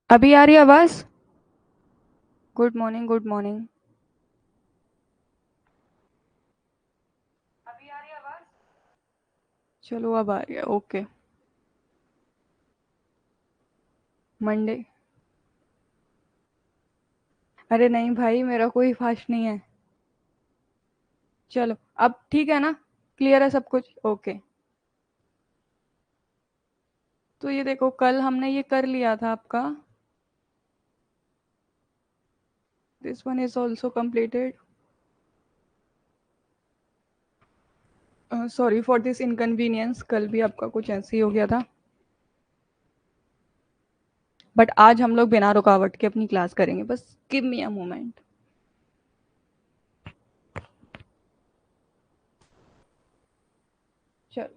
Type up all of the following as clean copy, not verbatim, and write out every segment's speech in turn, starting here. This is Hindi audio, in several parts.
अभी आ रही है आवाज। Good morning good morning. अभी आ रही है आवाज। चलो अब आ रही है। ओके। मंडे। अरे नहीं भाई, मेरा कोई फास्ट नहीं है। चलो अब ठीक है ना। क्लियर है सब कुछ। ओके। तो ये देखो, कल हमने ये कर लिया था आपका। This one is also completed। Sorry for this inconvenience. कल भी आपका कुछ ऐसे ही हो गया था। बट आज हम लोग बिना रुकावट के अपनी क्लास करेंगे। बस गिव मी अ मोमेंट। चलो।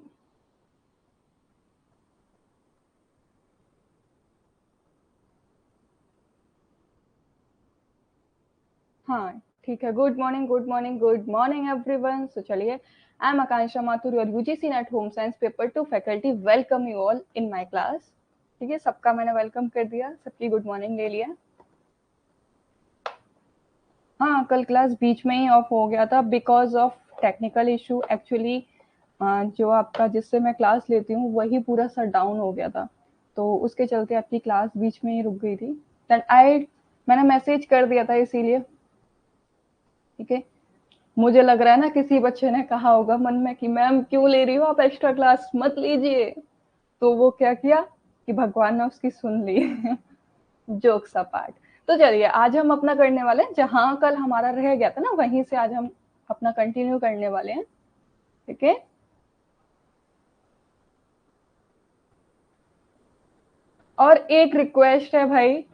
हाँ ठीक है। Good morning good morning good morning everyone. So चलिए, I am Akanksha Mathur, your UGC NET home science paper 2 faculty. Welcome you all in my class. ठीक है, सबका मैंने वेलकम कर दिया, सबकी गुड मॉर्निंग ले लिया। हाँ, कल क्लास बीच में ही ऑफ हो गया था because of technical issue actually. जो आपका जिससे मैं क्लास लेती हूँ वही पूरा शट डाउन हो गया था, तो उसके चलते आपकी क्लास बीच में ही रुक गई थी। दैट आई मैंने मैसेज कर दिया था इसीलिए। ठीक है। मुझे लग रहा है ना किसी बच्चे ने कहा होगा मन में कि मैम क्यों ले रही हो आप, एक्स्ट्रा क्लास मत लीजिए। तो वो क्या किया कि भगवान ने उसकी सुन ली। Jokes apart. तो चलिए, आज हम अपना करने वाले हैं जहां कल हमारा रह गया था ना, वहीं से आज हम अपना कंटिन्यू करने वाले हैं। ठीक है। और एक रिक्वेस्ट है भाई,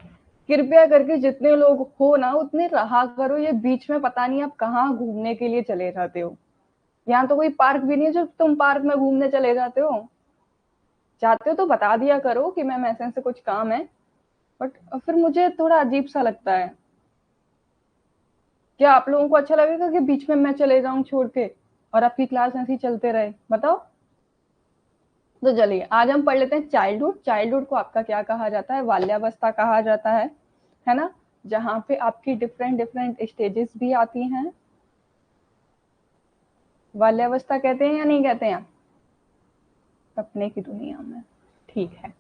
कृपया करके जितने लोग हो ना उतने रहा करो। ये बीच में पता नहीं आप कहाँ घूमने के लिए चले जाते हो। यहाँ तो कोई पार्क भी नहीं है जो तुम पार्क में घूमने चले जाते हो। चाहते हो तो बता दिया करो कि मैम ऐसे ऐसे कुछ काम है। बट फिर मुझे थोड़ा अजीब सा लगता है। क्या आप लोगों को अच्छा लगेगा कि बीच में मैं चले जाऊं छोड़ के और आपकी क्लास ऐसी चलते रहे? बताओ। तो चलिए, आज हम पढ़ लेते हैं चाइल्डहुड। चाइल्डहुड को आपका क्या कहा जाता है? बाल्यावस्था कहा जाता है ना। जहाँ पे आपकी डिफरेंट डिफरेंट स्टेजेस भी आती हैं। बाल्यावस्था कहते हैं या नहीं कहते हैं? सपने की दुनिया में। ठीक है।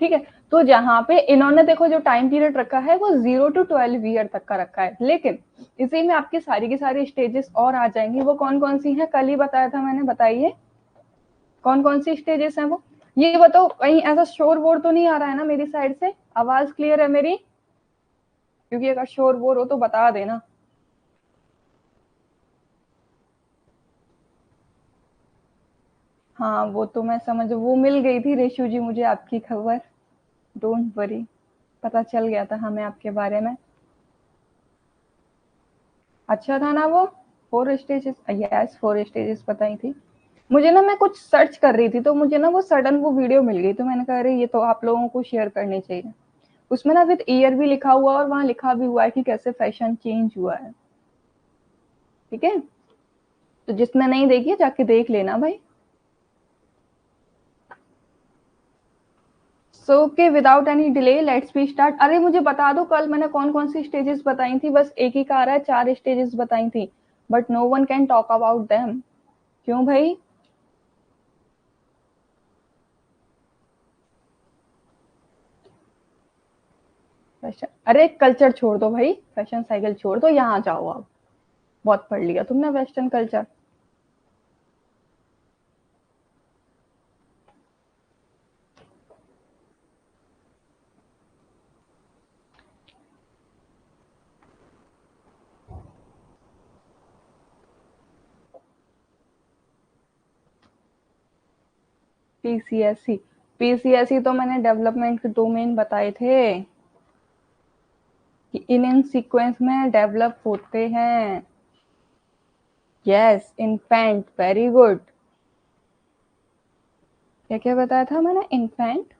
ठीक है। तो जहाँ पे इन्होंने देखो जो टाइम पीरियड रखा है वो 0 to 12 ईयर तक का रखा है, लेकिन इसी में आपकी सारी की सारी स्टेजेस और आ जाएंगी। वो कौन कौन सी हैं? कल ही बताया था मैंने, बताइए कौन कौन सी स्टेजेस हैं वो। ये बताओ, कहीं ऐसा शोर वोर तो नहीं आ रहा है ना मेरी साइड से? आवाज क्लियर है मेरी? क्योंकि अगर शोर वोर हो तो बता देना। हाँ वो तो मैं समझ, वो मिल गई थी रेशु जी मुझे आपकी खबर। Don't worry. पता चल गया था हमें आपके बारे में। अच्छा था ना वो। 4 स्टेजेस, यस 4 स्टेजेस बताई थी। मुझे ना, मैं कुछ सर्च कर रही थी तो मुझे ना वो सडन वो वीडियो मिल गई, तो मैंने कहा अरे ये तो आप लोगों को शेयर करनी चाहिए। उसमें ना विद ईयर भी लिखा हुआ और वहां लिखा भी हुआ है कि कैसे फैशन चेंज हुआ है। ठीक है। तो जिसने नहीं देखी है जाके देख लेना भाई। सो के without any delay let's be start. अरे मुझे बता दो, कल मैंने कौन कौन सी स्टेजेस बताई थी? बस एक ही का आ रहा है, 4 स्टेजेस बताई थी। But no one can talk about them. क्यों भाई? फैशन, अरे कल्चर छोड़ दो भाई, फैशन साइकिल छोड़ दो, यहाँ जाओ आप। बहुत पढ़ लिया तुमने वेस्टर्न कल्चर। पीसीएससी। पीसीएससी तो मैंने डेवलपमेंट के डोमेन बताए थे कि इन सीक्वेंस में डेवलप होते हैं। Yes, infant, very good. क्या क्या बताया था मैंने? इन्फेंट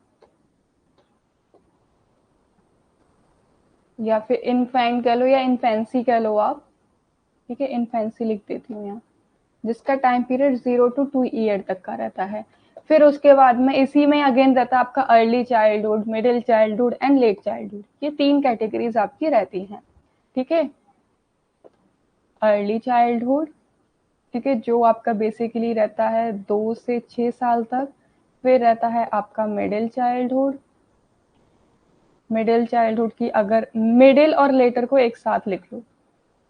या फिर इन्फेंट कह लो या इन्फेंसी कह लो आप। ठीक है, इन्फेंसी लिख देती हूँ यहाँ। जिसका टाइम पीरियड 0 to 2 ईयर तक का रहता है। फिर उसके बाद में इसी में अगेन रहता है आपका early childhood, middle childhood and let childhood. ये 3 कैटेगरीज आपकी रहती हैं, ठीक है। अर्ली चाइल्डहुड, ठीक है, जो आपका बेसिकली रहता है 2 से 6 साल तक। फिर रहता है आपका मिडिल चाइल्डहुड। मिडिल चाइल्डहुड की अगर मिडिल और लेटर को एक साथ लिख लो,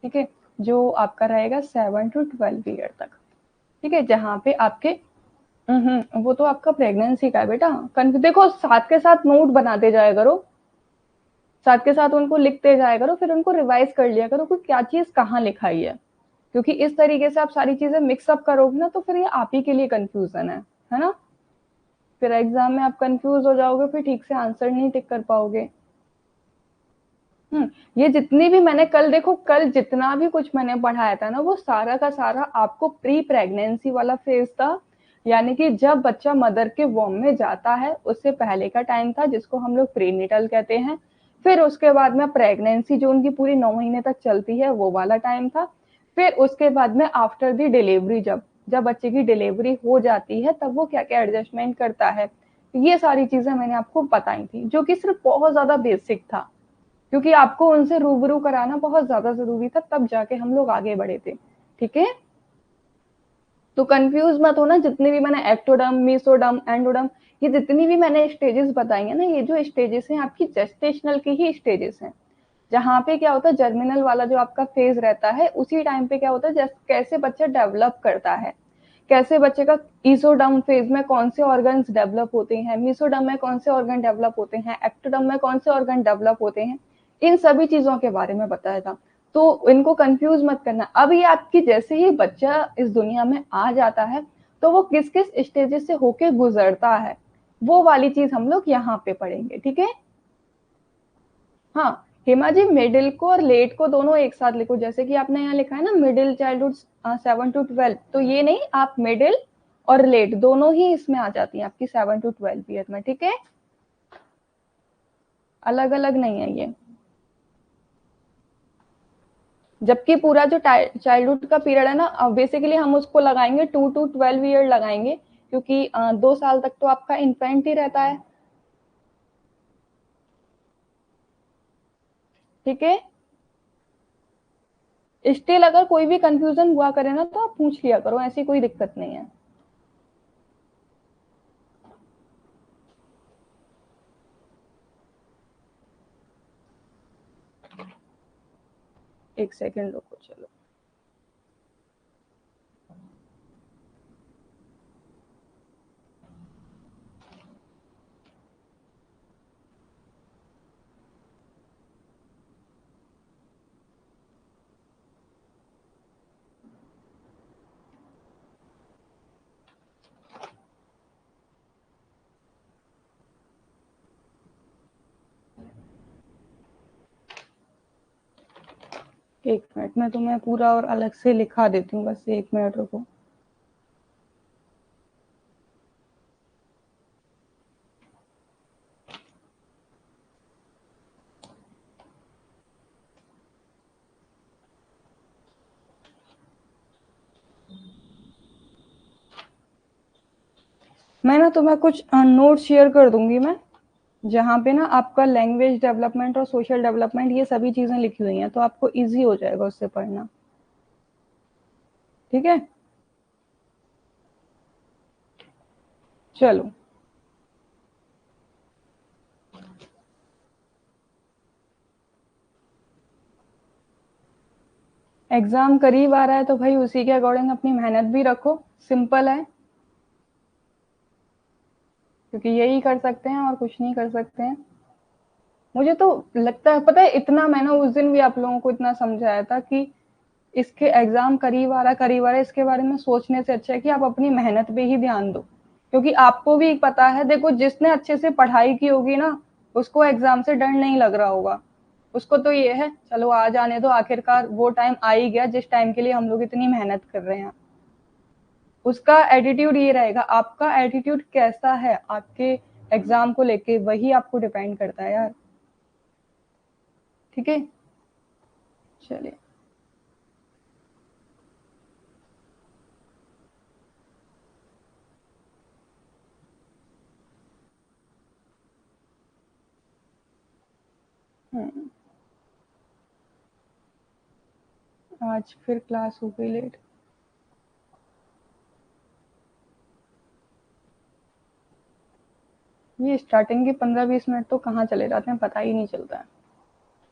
ठीक है, जो आपका रहेगा 7 to 12 ईयर तक, ठीक है, जहाँ पे आपके वो तो आपका प्रेगनेंसी का है बेटा। देखो साथ के साथ नोट बनाते जाया करो, साथ के साथ उनको लिखते जाया करो, फिर उनको रिवाइज कर लिया करो कि क्या चीज कहाँ लिखाई है, क्योंकि इस तरीके से आप सारी चीजें मिक्सअप करोगे ना तो फिर ये आप ही के लिए कंफ्यूजन है ना। फिर एग्जाम में आप कंफ्यूज हो जाओगे, फिर ठीक से आंसर नहीं टिक कर पाओगे। ये जितनी भी मैंने कल, देखो कल जितना भी कुछ मैंने पढ़ाया था ना, वो सारा का सारा आपको प्री प्रेगनेंसी वाला फेज था, यानी कि जब बच्चा मदर के वॉम में जाता है उससे पहले का टाइम था, जिसको हम लोग प्रीनिटल कहते हैं। फिर उसके बाद में प्रेगनेंसी जो उनकी पूरी 9 महीने तक चलती है वो वाला टाइम था। फिर उसके बाद में आफ्टर दी डिलीवरी, जब जब बच्चे की डिलीवरी हो जाती है तब वो क्या क्या एडजस्टमेंट करता है, ये सारी चीजें मैंने आपको बताई थी, जो कि सिर्फ बहुत ज्यादा बेसिक था, क्योंकि आपको उनसे रूबरू कराना बहुत ज्यादा जरूरी था, तब जाके हम लोग आगे बढ़े थे, ठीक है। तो कंफ्यूज मत होना, जितनी भी मैंने एक्टोडम, मीसोडम, एंडोडम, ये जितनी भी मैंने स्टेजेस बताई है ना, ये जो स्टेजेस हैं आपकी जेस्टेशनल की ही स्टेजेस हैं, जहाँ पे क्या होता है जर्मिनल वाला जो आपका फेज रहता है, उसी टाइम पे क्या होता है कैसे बच्चा डेवलप करता है, कैसे बच्चे का ईसोडम फेज में कौन से ऑर्गन्स डेवलप होते हैं, मीसोडम में कौन से ऑर्गन डेवलप होते हैं, एक्टोडम में कौन से ऑर्गन डेवलप होते हैं, इन सभी चीजों के बारे में बताया था। तो इनको कंफ्यूज मत करना। अब ये आपकी जैसे ही बच्चा इस दुनिया में आ जाता है तो वो किस किस स्टेजेस से होके गुजरता है, वो वाली चीज हम लोग यहाँ पे पढ़ेंगे, ठीक है। हाँ, हेमा जी मिडिल को और लेट को दोनों एक साथ लिखो, जैसे कि आपने यहाँ लिखा है ना मिडिल चाइल्डहुड 7 to 12, तो ये नहीं, आप मिडिल और लेट दोनों ही इसमें आ जाती हैं आपकी 7 to 12 ईयर में, ठीक है, अलग अलग नहीं है ये। जबकि पूरा जो चाइल्डहुड का पीरियड है ना, बेसिकली हम उसको लगाएंगे 2 to 12 ईयर लगाएंगे, क्योंकि 2 साल तक तो आपका इन्फेंट ही रहता है, ठीक है। स्टिल अगर कोई भी कंफ्यूजन हुआ करे ना तो आप पूछ लिया करो, ऐसी कोई दिक्कत नहीं है। एक सेकेंड रुको, चलो। एक मिनट में तुम्हें पूरा और अलग से लिखा देती हूँ, बस 1 मिनट रुको। मैं ना तुम्हें कुछ नोट शेयर कर दूंगी मैं, जहाँ पे ना आपका लैंग्वेज डेवलपमेंट और सोशल डेवलपमेंट ये सभी चीजें लिखी हुई हैं, तो आपको इजी हो जाएगा उससे पढ़ना, ठीक है। चलो, एग्जाम करीब आ रहा है तो भाई उसी के अकॉर्डिंग अपनी मेहनत भी रखो, सिंपल है, क्योंकि यही कर सकते हैं और कुछ नहीं कर सकते हैं। मुझे तो लगता है, पता है, इतना मैंने उस दिन भी आप लोगों को इतना समझाया था कि इसके एग्जाम करीब आ रहा है, इसके बारे में सोचने से अच्छा है कि आप अपनी मेहनत पे ही ध्यान दो, क्योंकि आपको भी पता है, देखो जिसने अच्छे से पढ़ाई की होगी ना, उसको एग्जाम से डर नहीं लग रहा होगा, उसको तो ये है चलो आ जाने दो, आखिरकार वो टाइम आ ही गया जिस टाइम के लिए हम लोग इतनी मेहनत कर रहे हैं। उसका एटीट्यूड ये रहेगा, आपका एटीट्यूड कैसा है आपके एग्जाम को लेके, वही आपको डिपेंड करता है यार, ठीक है। चलिए, हम्म, आज फिर क्लास हो गई लेट। ये स्टार्टिंग के 15-20 मिनट तो कहाँ चले जाते हैं पता ही नहीं चलता है।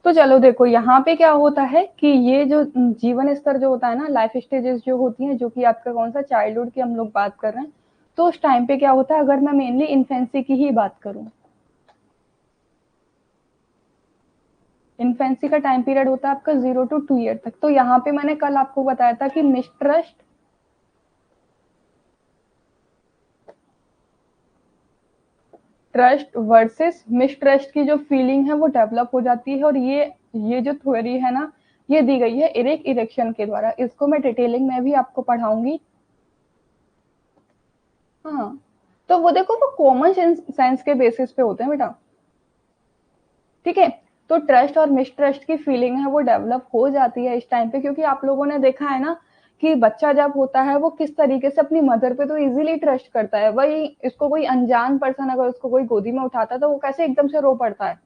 तो चलो देखो यहाँ पे क्या होता है कि ये जो जीवन स्तर जो होता है ना, लाइफ स्टेजेस जो होती हैं, जो कि आपका कौन सा चाइल्डहुड की हम लोग बात कर रहे हैं, तो उस टाइम पे क्या होता है, अगर मैं मेनली इन्फेंसी की ही बात करूं, इन्फेंसी का टाइम पीरियड होता है आपका 0 to 2 ईयर तक। तो यहाँ पे मैंने कल आपको बताया था कि मिसट्रस्ट ट्रस्ट वर्सेस मिसट्रस्ट की जो फीलिंग है वो डेवलप हो जाती है। और ये जो थ्योरी है ना, ये दी गई है एरिक इरेक्शन के द्वारा। इसको मैं डिटेलिंग में भी आपको पढ़ाऊंगी। हाँ, तो वो देखो वो कॉमन सेंस के बेसिस पे होते हैं बेटा, ठीक है। तो ट्रस्ट और मिसट्रस्ट की फीलिंग है वो डेवलप हो जाती है इस टाइम पे, क्योंकि आप लोगों ने देखा है ना कि बच्चा जब होता है वो किस तरीके से अपनी मदर पे तो इजीली ट्रस्ट करता है, वही इसको कोई अनजान पर्सन अगर उसको कोई गोदी में उठाता है तो वो कैसे एकदम से रो पड़ता है,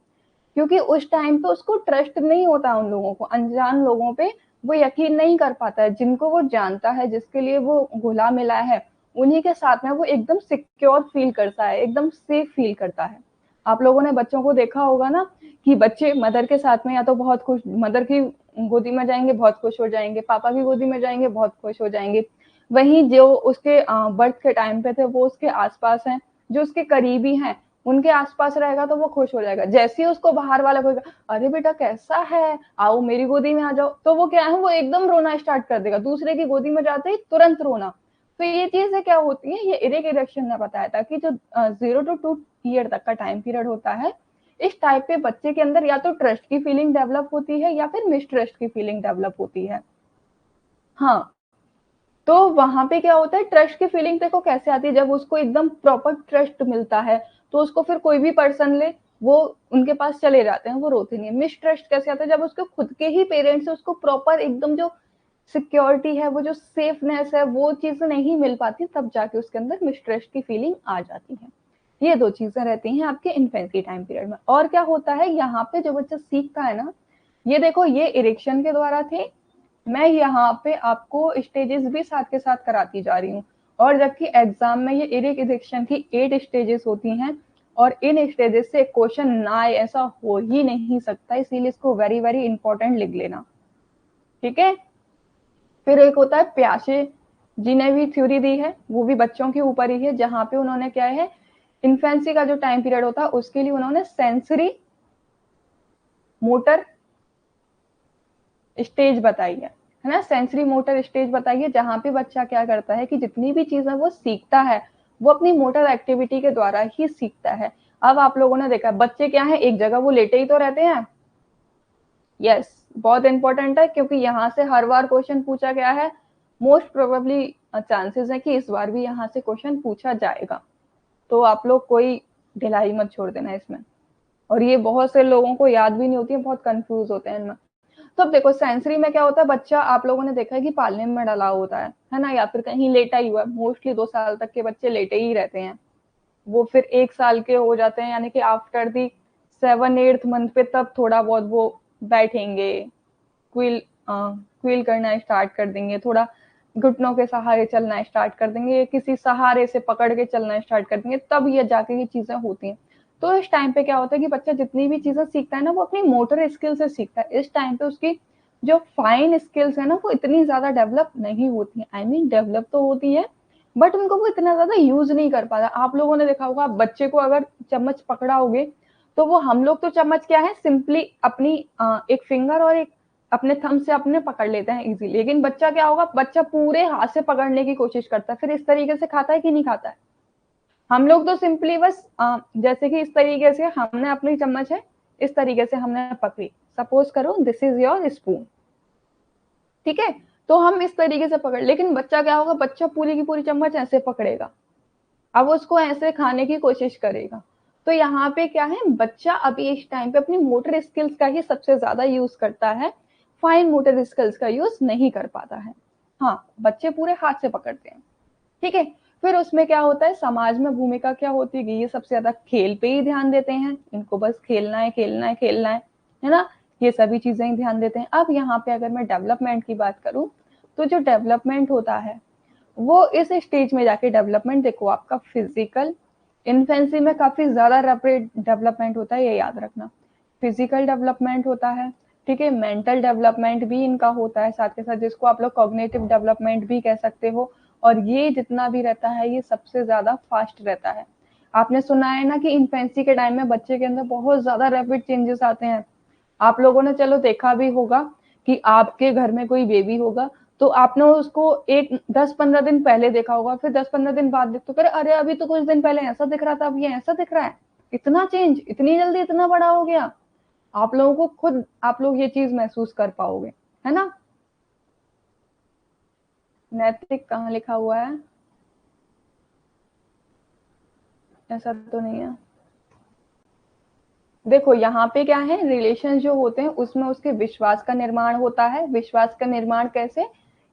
क्योंकि उस टाइम पे उसको ट्रस्ट नहीं होता उन लोगों को, अनजान लोगों पे वो यकीन नहीं कर पाता है। जिनको वो जानता है, जिसके लिए वो घुला मिला है, उन्हीं के साथ में वो एकदम सिक्योर फील करता है, एकदम सेफ फील करता है। आप लोगों ने बच्चों को देखा होगा ना कि बच्चे मदर के साथ में या तो बहुत खुश, मदर की गोदी में जाएंगे बहुत खुश हो जाएंगे, पापा की गोदी में जाएंगे बहुत खुश हो जाएंगे। वहीं जो उसके बर्थ के टाइम पे थे वो उसके आसपास हैं, जो उसके करीबी हैं, उनके आसपास रहेगा तो वो खुश हो जाएगा। जैसे ही उसको बाहर वाला कोई, अरे बेटा कैसा है, आओ मेरी गोदी में आ जाओ, तो वो क्या है, वो एकदम रोना स्टार्ट कर देगा, दूसरे की गोदी में जाते ही तुरंत रोना। तो ये चीजें क्या होती है, ये एरिक इरेक्शन ने बताया था कि जो 0 to 2 ईयर तक का टाइम पीरियड होता है, इस टाइप पे बच्चे के अंदर या तो ट्रस्ट की फीलिंग डेवलप होती है या फिर मिसट्रस्ट की फीलिंग डेवलप होती है। हाँ, तो वहां पे क्या होता है, ट्रस्ट की फीलिंग देखो कैसे आती है, जब उसको एकदम प्रॉपर ट्रस्ट मिलता है तो उसको फिर कोई भी पर्सन ले, वो उनके पास चले जाते हैं, वो रोते नहीं है। मिसट्रस्ट कैसे आता है, जब उसके खुद के ही पेरेंट्स उसको प्रॉपर एकदम जो सिक्योरिटी है, वो जो सेफनेस है, वो चीज नहीं मिल पाती, तब जाके उसके अंदर मिसट्रस्ट की फीलिंग आ जाती है। ये दो चीजें रहती हैं आपके इन्फेंसी टाइम पीरियड में। और क्या होता है यहाँ पे, जो बच्चा सीखता है ना, ये देखो ये इरेक्शन के द्वारा थे, मैं यहाँ पे आपको स्टेजेस भी साथ के साथ कराती जा रही हूँ। और जबकि एग्जाम में ये इरिक इरेक्शन की 8 स्टेजेस होती हैं, और इन स्टेजेस से क्वेश्चन ना आए ऐसा हो ही नहीं सकता, इसीलिए इसको वेरी वेरी इंपॉर्टेंट लिख लेना, ठीक है। फिर एक होता है प्यासे जी ने भी थ्योरी दी है, वो भी बच्चों के ऊपर ही है, जहां पे उन्होंने क्या है, इन्फेंसी का जो टाइम पीरियड होता है उसके लिए उन्होंने सेंसरी मोटर स्टेज बताई है ना, सेंसरी मोटर स्टेज बताई है, जहां पे बच्चा क्या करता है कि जितनी भी चीजें वो सीखता है वो अपनी मोटर एक्टिविटी के द्वारा ही सीखता है। अब आप लोगों ने देखा बच्चे क्या है, एक जगह वो लेटे ही तो रहते हैं। यस, बहुत इंपॉर्टेंट है, क्योंकि यहाँ से हर बार क्वेश्चन पूछा गया है, मोस्ट प्रोबेबली चांसेस है कि इस बार भी यहाँ से क्वेश्चन पूछा जाएगा। तो आप लोग कोई ढिलाई मत छोड़ देना इसमें। और ये बहुत से लोगों को याद भी नहीं होती है, बहुत कंफ्यूज होते हैं इनमें। तो अब देखो सेंसरी में क्या होता है, बच्चा आप लोगों ने देखा है कि पालने में डला होता है ना, या फिर कहीं लेटा ही हुआ, मोस्टली 2 साल तक के बच्चे लेटे ही रहते हैं। वो फिर 1 साल के हो जाते हैं, यानी कि आफ्टर दी 7-8 मंथ पे तब थोड़ा बहुत वो बैठेंगे, क्विल क्विल करना स्टार्ट कर देंगे, थोड़ा घुटनों के सहारे चलना स्टार्ट कर देंगे, किसी सहारे से पकड़ के चलना स्टार्ट कर देंगे, तब ये जाके ये चीजें होती हैं। तो इस टाइम पे क्या होता है कि बच्चा जितनी भी चीजें सीखता है ना, वो अपनी मोटर स्किल से सीखता है। इस टाइम पे उसकी जो फाइन स्किल्स है ना, वो इतनी ज्यादा डेवलप नहीं होती है, आई मीन डेवलप तो होती है, बट उनको वो इतना ज्यादा यूज नहीं कर पाता। आप लोगों ने देखा होगा, बच्चे को अगर चम्मच पकड़ाओगे तो वो, हम लोग तो चम्मच क्या है, सिंपली अपनी एक फिंगर और एक अपने थंब से अपने पकड़ लेते हैं इजीली, लेकिन बच्चा क्या होगा, बच्चा पूरे हाथ से पकड़ने की कोशिश करता है, फिर इस तरीके से खाता है कि नहीं खाता है। हम लोग तो सिंपली बस जैसे कि इस तरीके से हमने अपनी चम्मच है, इस तरीके से हमने पकड़ी, सपोज करो दिस इज योर स्पून, ठीक है, तो हम इस तरीके से पकड़, लेकिन बच्चा क्या होगा, बच्चा पूरी की पूरी चम्मच ऐसे पकड़ेगा, अब उसको ऐसे खाने की कोशिश करेगा। तो यहाँ पे क्या है, बच्चा अभी इस टाइम पे अपनी मोटर स्किल्स का ही सबसे ज्यादा यूज करता है, फाइन मोटर स्किल्स का यूज नहीं कर पाता है। हाँ, बच्चे पूरे हाथ से पकड़ते हैं, ठीक है। फिर उसमें क्या होता है, समाज में भूमिका क्या होती है, ये सबसे ज्यादा खेल पे ही ध्यान देते हैं, इनको बस खेलना है खेलना है खेलना है, है ना, ये सभी चीजें ध्यान देते हैं। अब यहाँ पे अगर मैं डेवलपमेंट की बात करूं, तो जो डेवलपमेंट होता है वो इस स्टेज में जाके डेवलपमेंट, देखो आपका फिजिकल इन्फेंसी में काफी ज्यादा रैपिड डेवलपमेंट होता है, ये याद रखना। फिजिकल डेवलपमेंट होता है, ठीक है, मेंटल डेवलपमेंट भी इनका होता है साथ के साथ, जिसको आप लोग कॉग्निटिव डेवलपमेंट भी कह सकते हो। और ये जितना भी रहता है ये सबसे ज्यादा फास्ट रहता है। आपने सुना है ना कि इन्फेंसी के टाइम में बच्चे के अंदर बहुत ज्यादा रैपिड चेंजेस आते हैं। आप लोगों ने चलो देखा भी होगा कि आपके घर में कोई बेबी होगा, तो आपने उसको एक 10-15 दिन पहले देखा होगा, फिर 10-15 दिन बाद देखते हो, अरे अभी तो कुछ दिन पहले ऐसा दिख रहा था, अब ये ऐसा दिख रहा है, इतना चेंज, इतनी जल्दी इतना बड़ा हो गया। आप लोगों को खुद, आप लोग ये चीज महसूस कर पाओगे, है ना। नैतिक कहाँ लिखा हुआ है, ऐसा तो नहीं है। देखो यहाँ पे क्या है, रिलेशन जो होते हैं उसमें उसके विश्वास का निर्माण होता है। विश्वास का निर्माण कैसे,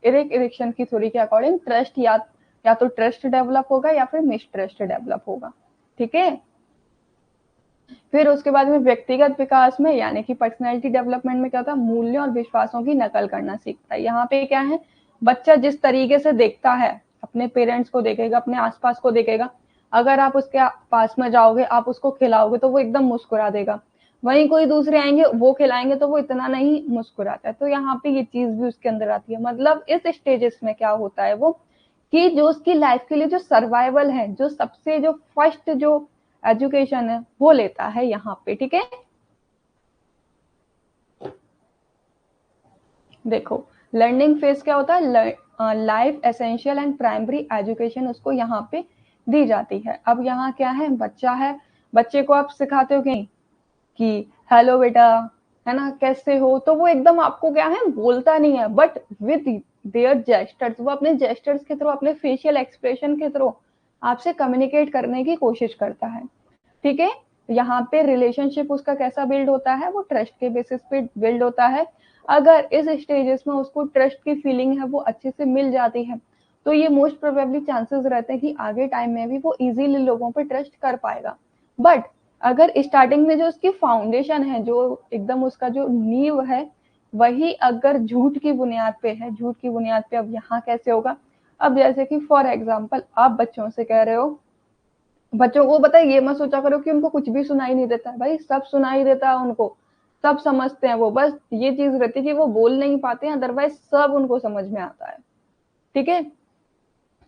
इरिक इरिक्शन की थ्योरी के अकॉर्डिंग ट्रस्ट, या तो ट्रस्ट डेवलप होगा या फिर मिसट्रस्ट डेवलप होगा, ठीक है। फिर उसके बाद में व्यक्तिगत विकास में यानी कि पर्सनैलिटी डेवलपमेंट में क्या होता है, मूल्यों और विश्वासों की नकल करना सीखता है। यहाँ पे क्या है, बच्चा जिस तरीके से देखता है, अपने पेरेंट्स को देखेगा, अपने आसपास को देखेगा, अगर आप उसके पास में जाओगे, आप उसको खिलाओगे तो वो एकदम मुस्कुरा देगा। वहीं कोई दूसरे आएंगे वो खिलाएंगे तो वो इतना नहीं मुस्कुराता है। तो यहाँ पे ये चीज भी उसके अंदर आती है। मतलब इस स्टेजेस में क्या होता है वो, कि जो उसकी लाइफ के लिए जो सर्वाइवल है, जो सबसे जो फर्स्ट जो एजुकेशन है वो लेता है यहाँ पे, ठीक है। देखो लर्निंग फेज क्या होता है, life essential and primary education उसको यहाँ पे दी जाती है। अब यहाँ क्या है, बच्चा है, बच्चे को आप सिखाते हो कहीं कि हेलो बेटा, है ना, कैसे हो, तो वो एकदम आपको क्या है बोलता नहीं है, बट विद देयर जेस्टर्स, वो अपने जेस्टर्स के थ्रू, अपने फेशियल एक्सप्रेशन के थ्रू आपसे कम्युनिकेट करने की कोशिश करता है, ठीक है। यहाँ पे रिलेशनशिप उसका कैसा बिल्ड होता है, वो ट्रस्ट के बेसिस पे बिल्ड होता है। अगर इस स्टेजेस में उसको ट्रस्ट की फीलिंग है वो अच्छे से मिल जाती है, तो ये मोस्ट प्रोबेबली चांसेस रहते हैं कि आगे टाइम में भी वो इजीली लोगों पे ट्रस्ट कर पाएगा। बट अगर स्टार्टिंग में जो उसकी फाउंडेशन है, जो एकदम उसका जो नींव है, वही अगर झूठ की बुनियाद पे है, झूठ की बुनियाद पे, अब यहाँ कैसे होगा, अब जैसे कि फॉर एग्जाम्पल आप बच्चों से कह रहे हो, बच्चों को पता है, ये मत सोचा करो कि उनको कुछ भी सुनाई नहीं देता है, भाई सब सुनाई देता है उनको, सब समझते हैं वो, बस ये चीज रहती है कि वो बोल नहीं पाते हैं, अदरवाइज सब उनको समझ में आता है, ठीक है।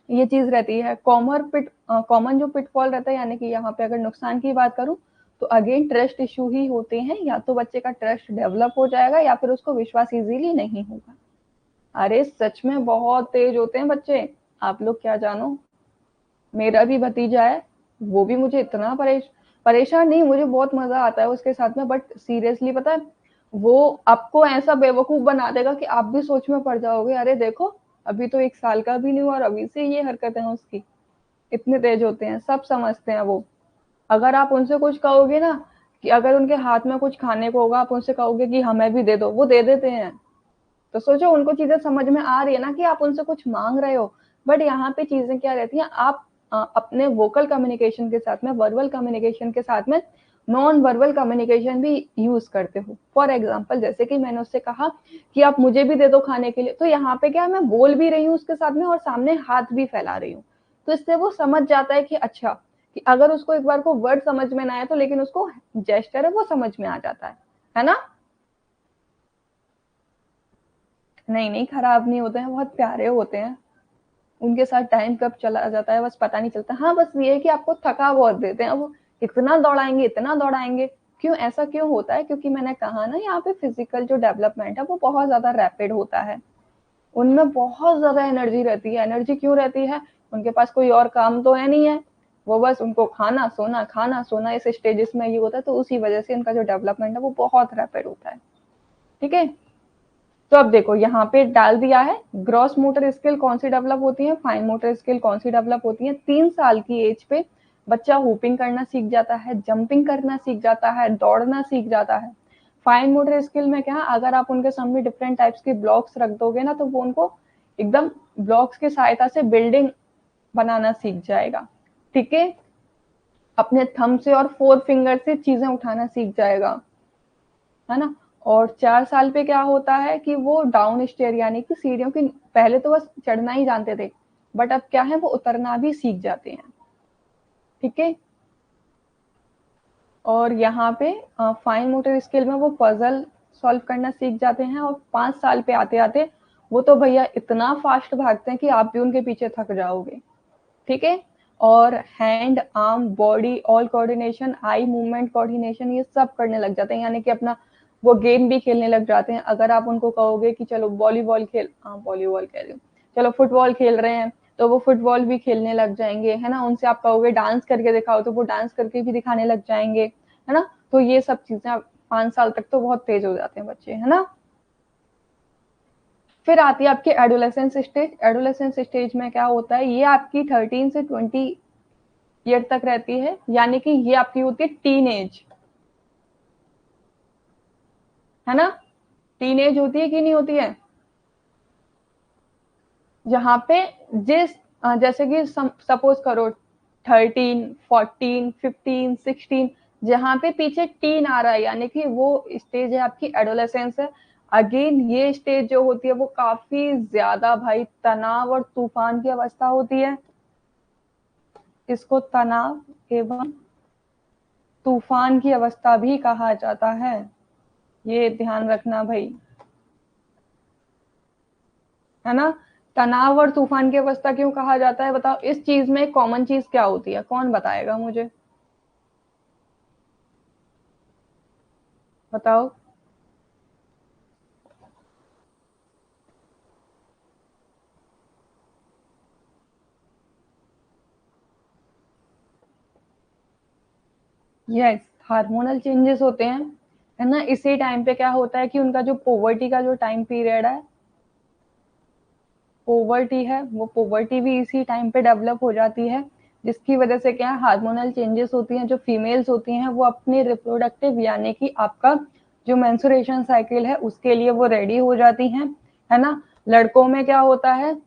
ये चीज रहती है। कॉमन जो पिटफॉल रहता है, यानी कि यहाँ पे अगर नुकसान की बात करूं, तो अगेन ट्रस्ट इशू ही होते हैं, या तो बच्चे का ट्रस्ट डेवलप हो जाएगा या फिर उसको विश्वास इजीली नहीं होगा। अरे सच में बहुत तेज होते हैं बच्चे, आप लोग क्या जानो। मेरा भी भतीजा है, वो भी मुझे इतना परेशान नहीं, मुझे बहुत मजा आता है उसके साथ में, बट सीरियसली पता है, वो आपको ऐसा बेवकूफ बना देगा कि आप भी सोच में पड़ जाओगे, अरे देखो अभी तो 1 साल का भी नहीं हुआ और अभी से ये हरकतें हैं उसकी। इतने तेज होते हैं, सब समझते हैं वो। अगर आप उनसे कुछ कहोगे ना, कि अगर उनके हाथ में कुछ खाने को होगा, आप उनसे कहोगे कि हमें भी दे दो, वो दे देते हैं। तो सोचो उनको चीजें समझ में आ रही है ना कि आप उनसे कुछ मांग रहे हो। बट यहाँ पे चीजें क्या रहती हैं, आप अपने वोकल कम्युनिकेशन के साथ में, वर्बल कम्युनिकेशन के साथ में नॉन वर्बल कम्युनिकेशन भी यूज करते हो। फॉर एग्जाम्पल जैसे कि मैंने उससे कहा कि आप मुझे भी दे दो खाने के लिए, तो यहाँ पे क्या मैं बोल भी रही हूँ उसके साथ में और सामने हाथ भी फैला रही हूँ। तो इससे वो समझ जाता है कि अच्छा, कि अगर उसको एक बार को वर्ड समझ में ना आए तो लेकिन उसको जेस्टर है वो समझ में आ जाता है ना। नहीं नहीं, खराब नहीं होते हैं, बहुत प्यारे होते हैं। उनके साथ टाइम कब चला जाता है बस पता नहीं चलता। हाँ बस ये है कि आपको थका बहुत देते हैं वो, इतना दौड़ाएंगे इतना दौड़ाएंगे। क्यों ऐसा क्यों होता है, क्योंकि मैंने कहा ना यहाँ पे फिजिकल जो डेवलपमेंट है वो बहुत ज्यादा रैपिड होता है। उनमें बहुत ज्यादा एनर्जी रहती है। एनर्जी क्यों रहती है, उनके पास कोई और काम तो है नहीं है, वो बस उनको खाना सोना इस स्टेजेस में ये होता है, तो उसी वजह से इनका जो डेवलपमेंट है वो बहुत रैपिड होता है, ठीक है। तो अब देखो यहाँ पे डाल दिया है, ग्रॉस मोटर स्किल कौन सी डेवलप होती है, फाइन मोटर स्किल कौन सी डेवलप होती है। 3 साल की एज पे बच्चा हुपिंग करना सीख जाता है, जंपिंग करना सीख जाता है, दौड़ना सीख जाता है। फाइन मोटर स्किल में क्या, अगर आप उनके सामने डिफरेंट टाइप्स के ब्लॉक्स रख दोगे ना, तो वो उनको एकदम ब्लॉक्स की सहायता से बिल्डिंग बनाना सीख जाएगा, ठीक है। अपने थंब से और 4 फिंगर से चीजें उठाना सीख जाएगा। है ना। और 4 साल पे क्या होता है कि वो डाउन स्टेयर यानी कि सीढ़ियों की, पहले तो बस चढ़ना ही जानते थे, बट अब क्या है वो उतरना भी सीख जाते हैं। ठीक है। और यहाँ पे फाइन मोटर स्किल में वो पजल सॉल्व करना सीख जाते हैं, और 5 साल पे आते आते वो तो भैया इतना फास्ट भागते हैं कि आप भी उनके पीछे थक जाओगे। ठीक है। और hand arm body all coordination eye movement coordination ये सब करने लग जाते हैं, यानी कि अपना वो गेम भी खेलने लग जाते हैं। अगर आप उनको कहोगे कि चलो वॉलीबॉल खेल, हाँ वॉलीबॉल कह रही हूँ, चलो फुटबॉल खेल रहे हैं, तो वो फुटबॉल भी खेलने लग जाएंगे, है ना। उनसे आप कहोगे डांस करके दिखाओ, तो वो डांस करके भी दिखाने लग जाएंगे, है ना। तो ये सब चीजें 5 साल तक तो बहुत तेज हो जाते हैं बच्चे, है ना। फिर आती है आपकी एडोलेसेंस स्टेज। एडोलेसेंस स्टेज में क्या होता है, ये आपकी 13 से 20 ईयर तक रहती है, यानी कि ये आपकी होती है टीन एज, है ना। टीन एज होती है कि नहीं होती है, जहाँ पे जिस जैसे कि सपोज करो 13, 14, 15, 16, जहाँ पे पीछे टीन आ रहा है, यानी कि वो स्टेज है आपकी एडोलेसेंस है। अगेन ये स्टेज जो होती है वो काफी ज्यादा भाई तनाव और तूफान की अवस्था होती है। इसको तनाव एवं तूफान की अवस्था भी कहा जाता है, ये ध्यान रखना भाई, है ना। तनाव और तूफान की अवस्था क्यों कहा जाता है बताओ, इस चीज में कॉमन चीज क्या होती है, कौन बताएगा मुझे, बताओ। यस, हार्मोनल चेंजेस होते हैं, है ना। इसी टाइम पे क्या होता है कि उनका जो पोवर्टी का जो टाइम पीरियड है, पोवर्टी है, वो पोवर्टी भी इसी टाइम पे डेवलप हो जाती है, जिसकी वजह से क्या है हार्मोनल चेंजेस होती हैं। जो फीमेल्स होती हैं वो अपने रिप्रोडक्टिव यानी कि आपका जो मेंस्ट्रुएशन साइकिल है उसके लिए वो रेडी हो जाती हैं, है ना। लड़कों में क्या होता है,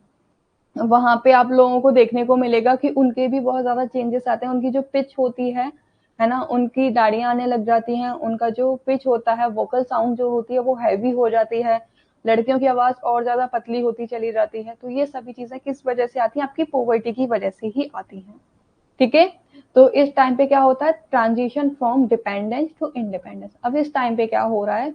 वहां पे आप लोगों को देखने को मिलेगा कि उनके भी बहुत ज्यादा चेंजेस आते हैं। उनकी जो पिच होती है ना, उनकी दाढ़ियां आने लग जाती हैं, उनका जो पिच होता है वोकल साउंड जो होती है वो हैवी हो जाती है, लड़कियों की आवाज और ज्यादा पतली होती चली जाती है। तो ये सभी चीजें किस वजह से आती हैं, आपकी पोवर्टी की वजह से ही आती हैं। ठीक है। तो इस टाइम पे क्या होता है, transition from dependence to independence. अब इस टाइम पे क्या हो रहा है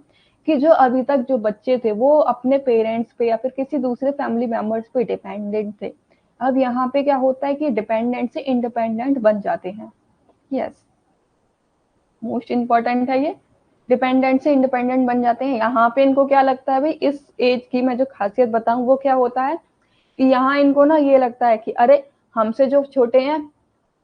कि जो अभी तक जो बच्चे थे वो अपने पेरेंट्स पे या फिर किसी दूसरे फैमिली मेंबर्स पे डिपेंडेंट थे, अब यहाँ पे क्या होता है कि डिपेंडेंट से इंडिपेंडेंट बन जाते हैं। यस, मोस्ट इंपॉर्टेंट है ये, डिपेंडेंट से इंडिपेंडेंट बन जाते हैं। यहाँ पे इनको क्या लगता है भाई, इस एज की मैं जो खासियत बताऊं वो क्या होता है कि यहाँ इनको ना ये लगता है कि अरे हमसे जो छोटे हैं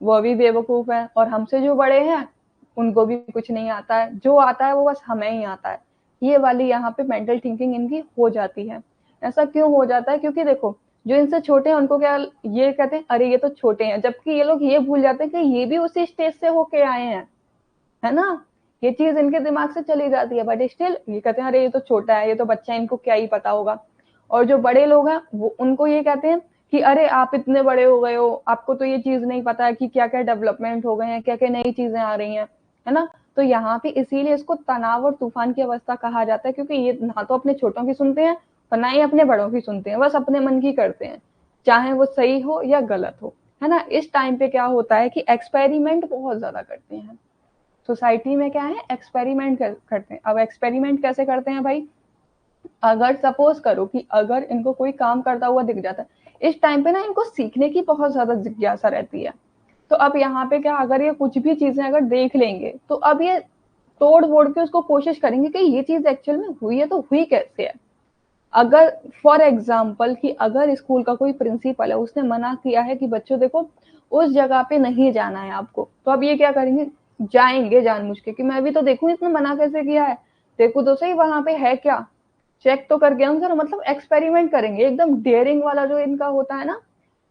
वो भी बेवकूफ है, और हमसे जो बड़े हैं उनको भी कुछ नहीं आता है, जो आता है वो बस हमें ही आता है। ये वाली यहाँ पे मेंटल थिंकिंग इनकी हो जाती है। ऐसा क्यों हो जाता है, क्योंकि देखो जो इनसे छोटे हैं उनको क्या, ये कहते हैं अरे ये तो छोटे हैं, जबकि ये लोग ये भूल जाते हैं कि ये भी उसी स्टेज से होके आए हैं, है ना। ये चीज इनके दिमाग से चली जाती है, बट स्टिल ये कहते हैं अरे ये तो छोटा है, ये तो बच्चा है, इनको क्या ही पता होगा। और जो बड़े लोग हैं वो उनको ये कहते हैं कि अरे आप इतने बड़े हो गए हो, आपको तो ये चीज नहीं पता है कि क्या क्या डेवलपमेंट हो गए हैं, क्या क्या नई चीजें आ रही हैं, है ना। तो यहाँ पे इसीलिए इसको तनाव और तूफान की अवस्था कहा जाता है, क्योंकि ये ना तो अपने छोटों की सुनते हैं और ना ही अपने बड़ों की सुनते हैं, बस अपने मन की करते हैं, चाहे वो सही हो या गलत हो, है ना। इस टाइम पे क्या होता है कि एक्सपेरिमेंट बहुत ज्यादा करते हैं सोसाइटी में, क्या है एक्सपेरिमेंट करते हैं। अब एक्सपेरिमेंट कैसे करते हैं भाई, अगर सपोज करो कि अगर इनको कोई काम करता हुआ दिख जाता है, इस टाइम पे ना इनको सीखने की बहुत ज्यादा जिज्ञासा रहती है। तो अब यहाँ पे क्या, अगर ये कुछ भी चीजें अगर देख लेंगे तो अब ये तोड़ फोड़ के उसको कोशिश करेंगे कि ये चीज एक्चुअल में हुई है तो हुई कैसे है। अगर फॉर एग्जाम्पल कि अगर स्कूल का कोई प्रिंसिपल है, उसने मना किया है कि बच्चों देखो उस जगह पे नहीं जाना है आपको, तो अब ये क्या करेंगे, जाएंगे जानबूझ के कि मैं भी तो देखूं इसने मना कैसे किया है, देखो तो सही वहां पे है क्या, चेक तो करके आऊं सर। मतलब एक्सपेरिमेंट करेंगे, एकदम डेयरिंग वाला जो इनका होता है ना,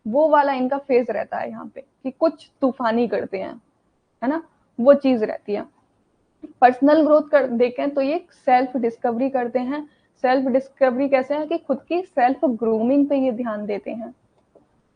वो वाला इनका फेज रहता है यहाँ पे कि कुछ तूफानी करते हैं, है ना, वो चीज रहती है। पर्सनल ग्रोथ कर देखें तो ये सेल्फ डिस्कवरी करते हैं। सेल्फ डिस्कवरी कैसे है कि खुद की सेल्फ ग्रूमिंग पे ये ध्यान देते हैं।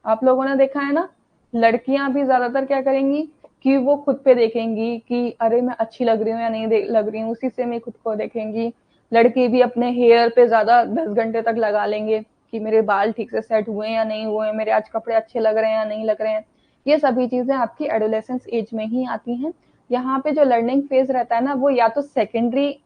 आप लोगों ने देखा है ना, लड़कियां भी ज्यादातर क्या करेंगी कि वो खुद पे देखेंगी कि अरे मैं अच्छी लग रही हूँ या नहीं लग रही हूँ, उसी से मैं खुद को देखेंगी। लड़के भी अपने हेयर पे ज्यादा 10 घंटे तक लगा लेंगे कि मेरे बाल ठीक से सेट हुए या नहीं हुए, मेरे आज कपड़े अच्छे लग रहे हैं या नहीं लग रहे हैं। ये सभी चीजें आपकी एडोलेसेंस एज में ही आती हैं। यहाँ पे जो लर्निंग फेज रहता है ना, वो या तो सेकेंडरी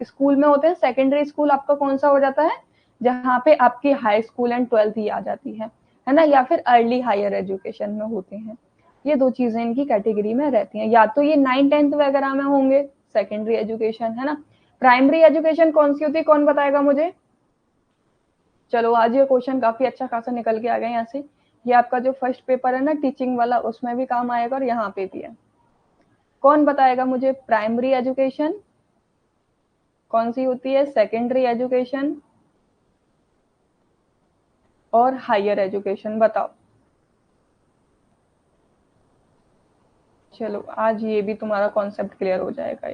स्कूल में होते हैं। सेकेंडरी स्कूल आपका कौन सा हो जाता है, जहाँ पे आपकी हाई स्कूल एंड 12th ही आ जाती है ना, या फिर अर्ली हायर एजुकेशन में होते हैं। ये दो चीजें इनकी कैटेगरी में रहती हैं, या तो ये 9th 10th वगैरह में होंगे सेकेंडरी एजुकेशन, है ना। प्राइमरी एजुकेशन कौन सी होती है, कौन बताएगा मुझे। चलो आज ये क्वेश्चन काफी अच्छा खासा निकल के आ गया यहाँ से। ये आपका जो फर्स्ट पेपर है ना टीचिंग वाला, उसमें भी काम आएगा और यहाँ पे भी है। कौन बताएगा मुझे, प्राइमरी एजुकेशन कौन सी होती है, सेकेंडरी एजुकेशन और हायर एजुकेशन, बताओ। चलो आज ये भी तुम्हारा कॉन्सेप्ट क्लियर हो जाएगा।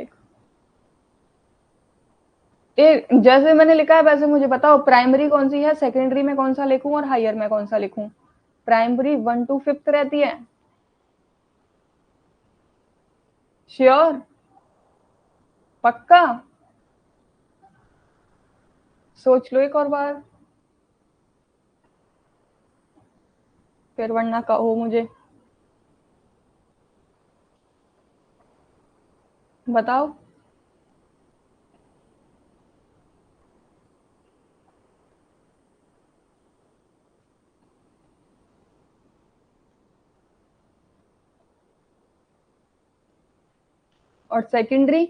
एक जैसे मैंने लिखा है वैसे मुझे बताओ, प्राइमरी कौन सी है, सेकेंडरी में कौन सा लिखूं और हायर में कौन सा लिखूं। प्राइमरी 1 to 5th रहती है, श्योर, पक्का, सोच लो एक और बार, फिर वरना कहो मुझे, बताओ। और सेकेंडरी,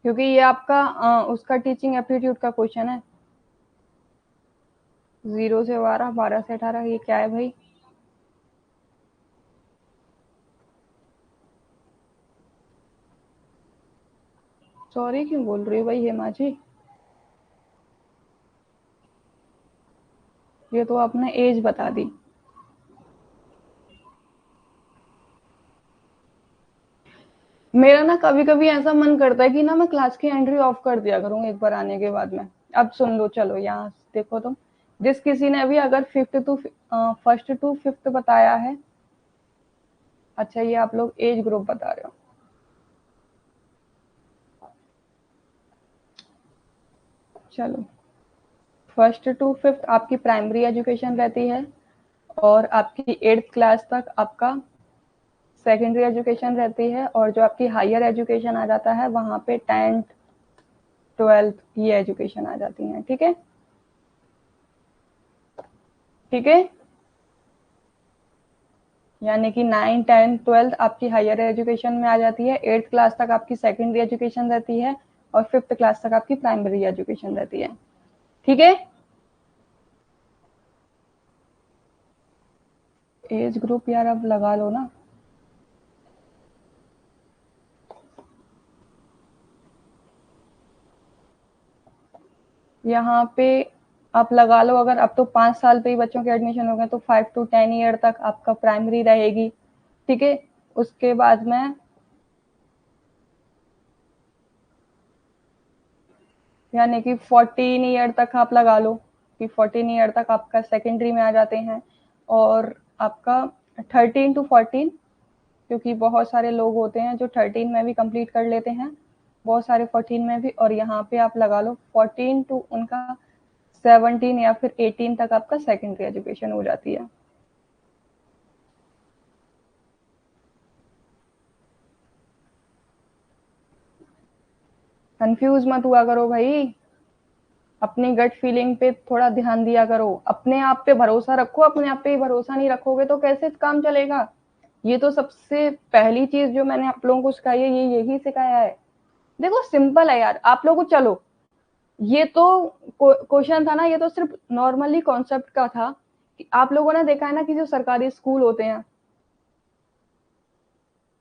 क्योंकि ये आपका उसका टीचिंग एप्टीट्यूड का क्वेश्चन है। 0 से 12, 12 से 18, ये क्या है भाई। सॉरी क्यों बोल रही हो भाई हेमा जी, ये तो आपने एज बता दी। मेरा ना कभी कभी ऐसा मन करता है कि ना मैं क्लास की एंट्री ऑफ कर दिया करूँ एक बार आने के बाद में। अब सुन लो, चलो यहाँ देखो तुम, जिस किसी ने भी अगर फर्स्ट टू फिफ्थ बताया है, अच्छा ये आप लोग एज ग्रुप बता रहे हो, चलो फर्स्ट टू फिफ्थ आपकी प्राइमरी एजुकेशन रहती है, और आपकी 8th क्लास तक आपका सेकेंडरी एजुकेशन रहती है, और जो आपकी हायर एजुकेशन आ जाता है वहां पे 10th 12th ये एजुकेशन आ जाती है। ठीक है, ठीक है, यानी कि 9 10 12 आपकी हायर एजुकेशन में आ जाती है, 8th क्लास तक आपकी सेकेंडरी एजुकेशन रहती है, और 5th क्लास तक आपकी प्राइमरी एजुकेशन रहती है। ठीक है, एज ग्रुप यार अब लगा लो ना। यहाँ पे आप लगा लो, अगर अब तो 5 साल पे ही बच्चों के एडमिशन हो गए तो 5 to 10 ईयर तक आपका प्राइमरी रहेगी। ठीक है, उसके बाद में यानी कि 14 ईयर तक आप लगा लो कि 14 ईयर तक आपका सेकेंडरी में आ जाते हैं, और आपका 13 to 14, क्योंकि बहुत सारे लोग होते हैं जो 13 में भी कंप्लीट कर लेते हैं, बहुत सारे 14 में भी, और यहाँ पे आप लगा लो 14 टू उनका 17 या फिर 18 तक आपका सेकेंडरी एजुकेशन हो जाती है। कंफ्यूज मत हुआ करो भाई, अपनी गट फीलिंग पे थोड़ा ध्यान दिया करो, अपने आप पे भरोसा रखो, अपने आप पे ही भरोसा नहीं रखोगे तो कैसे काम चलेगा। ये तो सबसे पहली चीज जो मैंने आप लोगों को सिखाई है, ये यही सिखाया है। देखो सिंपल है यार, आप लोगों को चलो, ये तो क्वेश्चन था ना, ये तो सिर्फ नॉर्मली कॉन्सेप्ट का था कि आप लोगों ने देखा है ना कि जो सरकारी स्कूल होते हैं,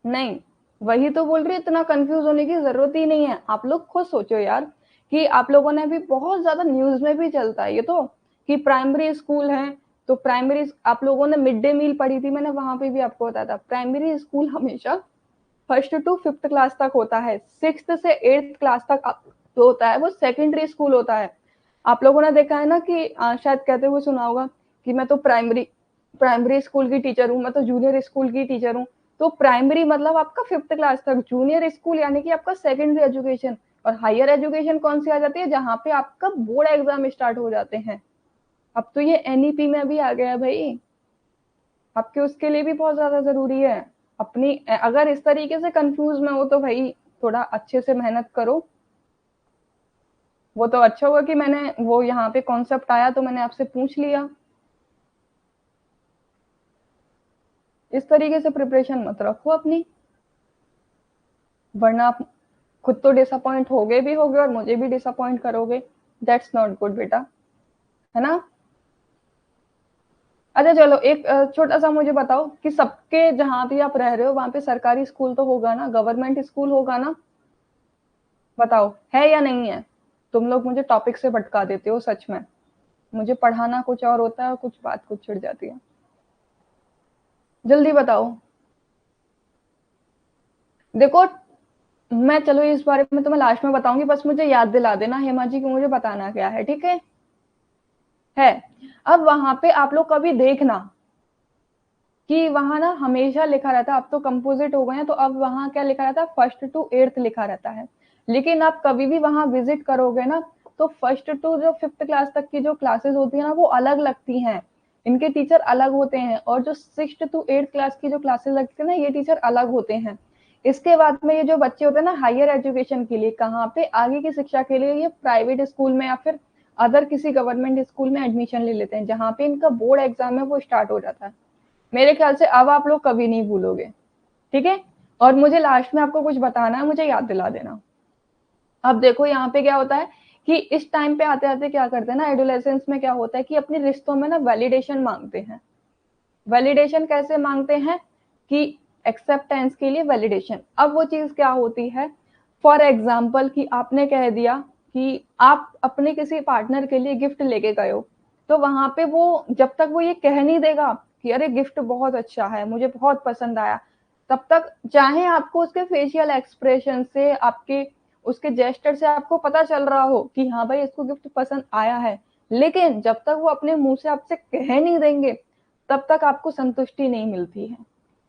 नहीं, वही तो बोल रही, इतना कंफ्यूज होने की जरूरत ही नहीं है। आप लोग खुद सोचो यार कि आप लोगों ने भी बहुत ज्यादा न्यूज में भी चलता है ये तो, कि प्राइमरी स्कूल है तो प्राइमरी, आप लोगों ने मिड डे मील पढ़ी थी, मैंने वहां पे भी आपको बताया था, प्राइमरी स्कूल हमेशा 1st to 5th क्लास तक होता है। 6th से 8th क्लास तक जो होता है वो सेकेंडरी स्कूल होता है। आप लोगों ने देखा है ना कि शायद कहते हुए सुना होगा कि मैं तो प्राइमरी स्कूल की टीचर हूँ, मैं तो जूनियर स्कूल की टीचर हूँ। तो प्राइमरी मतलब आपका 5th क्लास तक, जूनियर स्कूल यानी कि आपका सेकेंडरी एजुकेशन, और हायर एजुकेशन कौन सी आ जाती है, जहाँ पे आपका बोर्ड एग्जाम स्टार्ट हो जाते हैं। अब तो ये एनईपी में भी आ गया है भाई, आपके उसके लिए भी बहुत ज्यादा जरूरी है। अपनी अगर इस तरीके से कंफ्यूज में हो तो भाई थोड़ा अच्छे से मेहनत करो। वो तो अच्छा हुआ कि मैंने वो यहाँ पे कॉन्सेप्ट आया तो मैंने आपसे पूछ लिया। इस तरीके से प्रिपरेशन मत रखो अपनी, वरना आप खुद तो डिसअपॉइंट होगे और मुझे भी डिसअपॉइंट करोगे। दैट्स नॉट गुड बेटा, है ना। अच्छा चलो, एक छोटा सा मुझे बताओ कि सबके जहां भी आप रह रहे हो वहां पे सरकारी स्कूल तो होगा ना, गवर्नमेंट स्कूल होगा ना, बताओ है या नहीं है। तुम लोग मुझे टॉपिक से भटका देते हो सच में, मुझे पढ़ाना कुछ और होता है, कुछ बात कुछ छिड़ जाती है। जल्दी बताओ। देखो, मैं चलो इस बारे में तुम्हें लास्ट में बताऊंगी, बस मुझे याद दिला देना हेमा जी को मुझे बताना क्या है, ठीक है। अब वहां पे आप लोग कभी देखना कि वहां ना हमेशा लिखा रहता है, अब तो कंपोजिट हो गए हैं तो अब वहां क्या लिखा रहता है, 1st to 8th लिखा रहता है। लेकिन आप कभी भी वहां विजिट करोगे ना तो 1st to जो 5th क्लास तक की जो क्लासेस होती है ना वो अलग लगती हैं, इनके टीचर अलग होते हैं, और जो 6th to 8th क्लास की जो क्लासेस लगती है ना ये टीचर अलग होते हैं। इसके बाद में ये जो बच्चे होते हैं ना हायर एजुकेशन के लिए, कहाँ पे, आगे की शिक्षा के लिए ये प्राइवेट स्कूल में या फिर अदर किसी गवर्नमेंट स्कूल में एडमिशन ले लेते हैं, जहाँ पे इनका बोर्ड एग्जाम है वो स्टार्ट हो जाता है। मेरे ख्याल से अब आप लोग कभी नहीं भूलोगे, ठीक है। और मुझे लास्ट में आपको कुछ बताना है, मुझे याद दिला देना। अब देखो यहाँ पे क्या होता है कि इस टाइम पे आते आते क्या करते हैं ना, एडोलेसेंस में क्या होता है कि अपने रिश्तों में ना वैलिडेशन मांगते हैं। वैलिडेशन कैसे मांगते हैं कि एक्सेप्टेंस के लिए वैलिडेशन। अब वो चीज क्या होती है, फॉर एग्जाम्पल कि आपने कह दिया कि आप अपने किसी पार्टनर के लिए गिफ्ट लेके गए हो, तो वहां पे वो जब तक वो ये कह नहीं देगा कि अरे गिफ्ट बहुत अच्छा है, मुझे बहुत पसंद आया, तब तक चाहे आपको उसके फेशियल एक्सप्रेशन से, आपके उसके जेस्टर से आपको पता चल रहा हो कि हाँ भाई इसको गिफ्ट पसंद आया है, लेकिन जब तक वो अपने मुंह से आपसे कह नहीं देंगे तब तक आपको संतुष्टि नहीं मिलती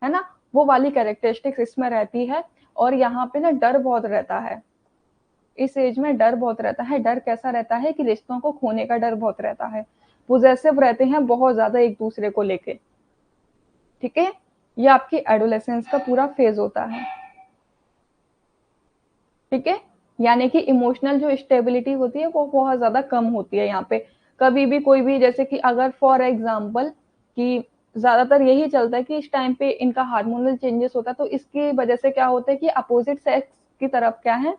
है ना। वो वाली कैरेक्टरिस्टिक्स इसमें रहती है। और यहाँ पे ना डर बहुत रहता है, इस एज में डर बहुत रहता है। डर कैसा रहता है कि रिश्तों को खोने का डर बहुत रहता है, पोजेसिव रहते हैं बहुत ज्यादा एक दूसरे को लेके, ठीक है। ये आपकी एडोलेसेंस का पूरा फेज होता है, ठीक है। यानी कि इमोशनल जो स्टेबिलिटी होती है वो बहुत ज्यादा कम होती है यहाँ पे। कभी भी कोई भी, जैसे कि अगर फॉर एग्जाम्पल कि ज्यादातर यही चलता है कि इस टाइम पे इनका हार्मोनल चेंजेस होता है, तो इसकी वजह से क्या होता है कि अपोजिट सेक्स की तरफ क्या है,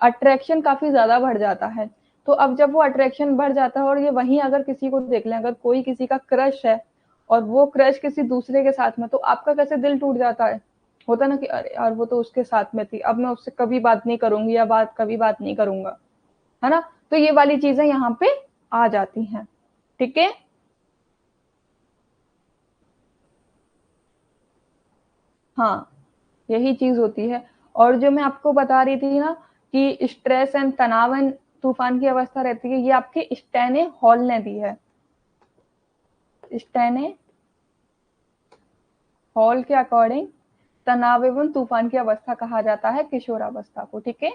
अट्रैक्शन काफी ज्यादा बढ़ जाता है। तो अब जब वो अट्रैक्शन बढ़ जाता है, और ये वहीं अगर किसी को देख लें, अगर कोई किसी का क्रश है और वो क्रश किसी दूसरे के साथ में, तो आपका कैसे दिल टूट जाता है, होता ना कि अरे यार वो तो उसके साथ में थी, अब मैं उससे कभी बात नहीं करूंगी या कभी बात नहीं करूंगा, है ना। तो ये वाली चीजें यहाँ पे आ जाती हैं, ठीक है। हाँ, यही चीज होती है। और जो मैं आपको बता रही थी ना कि स्ट्रेस एंड तनाव एंड तूफान की अवस्था रहती है, ये आपके स्टेने हॉल ने दी है। स्टेने हॉल के अकॉर्डिंग तनाव एवं तूफान की अवस्था कहा जाता है किशोरावस्था को, ठीक है।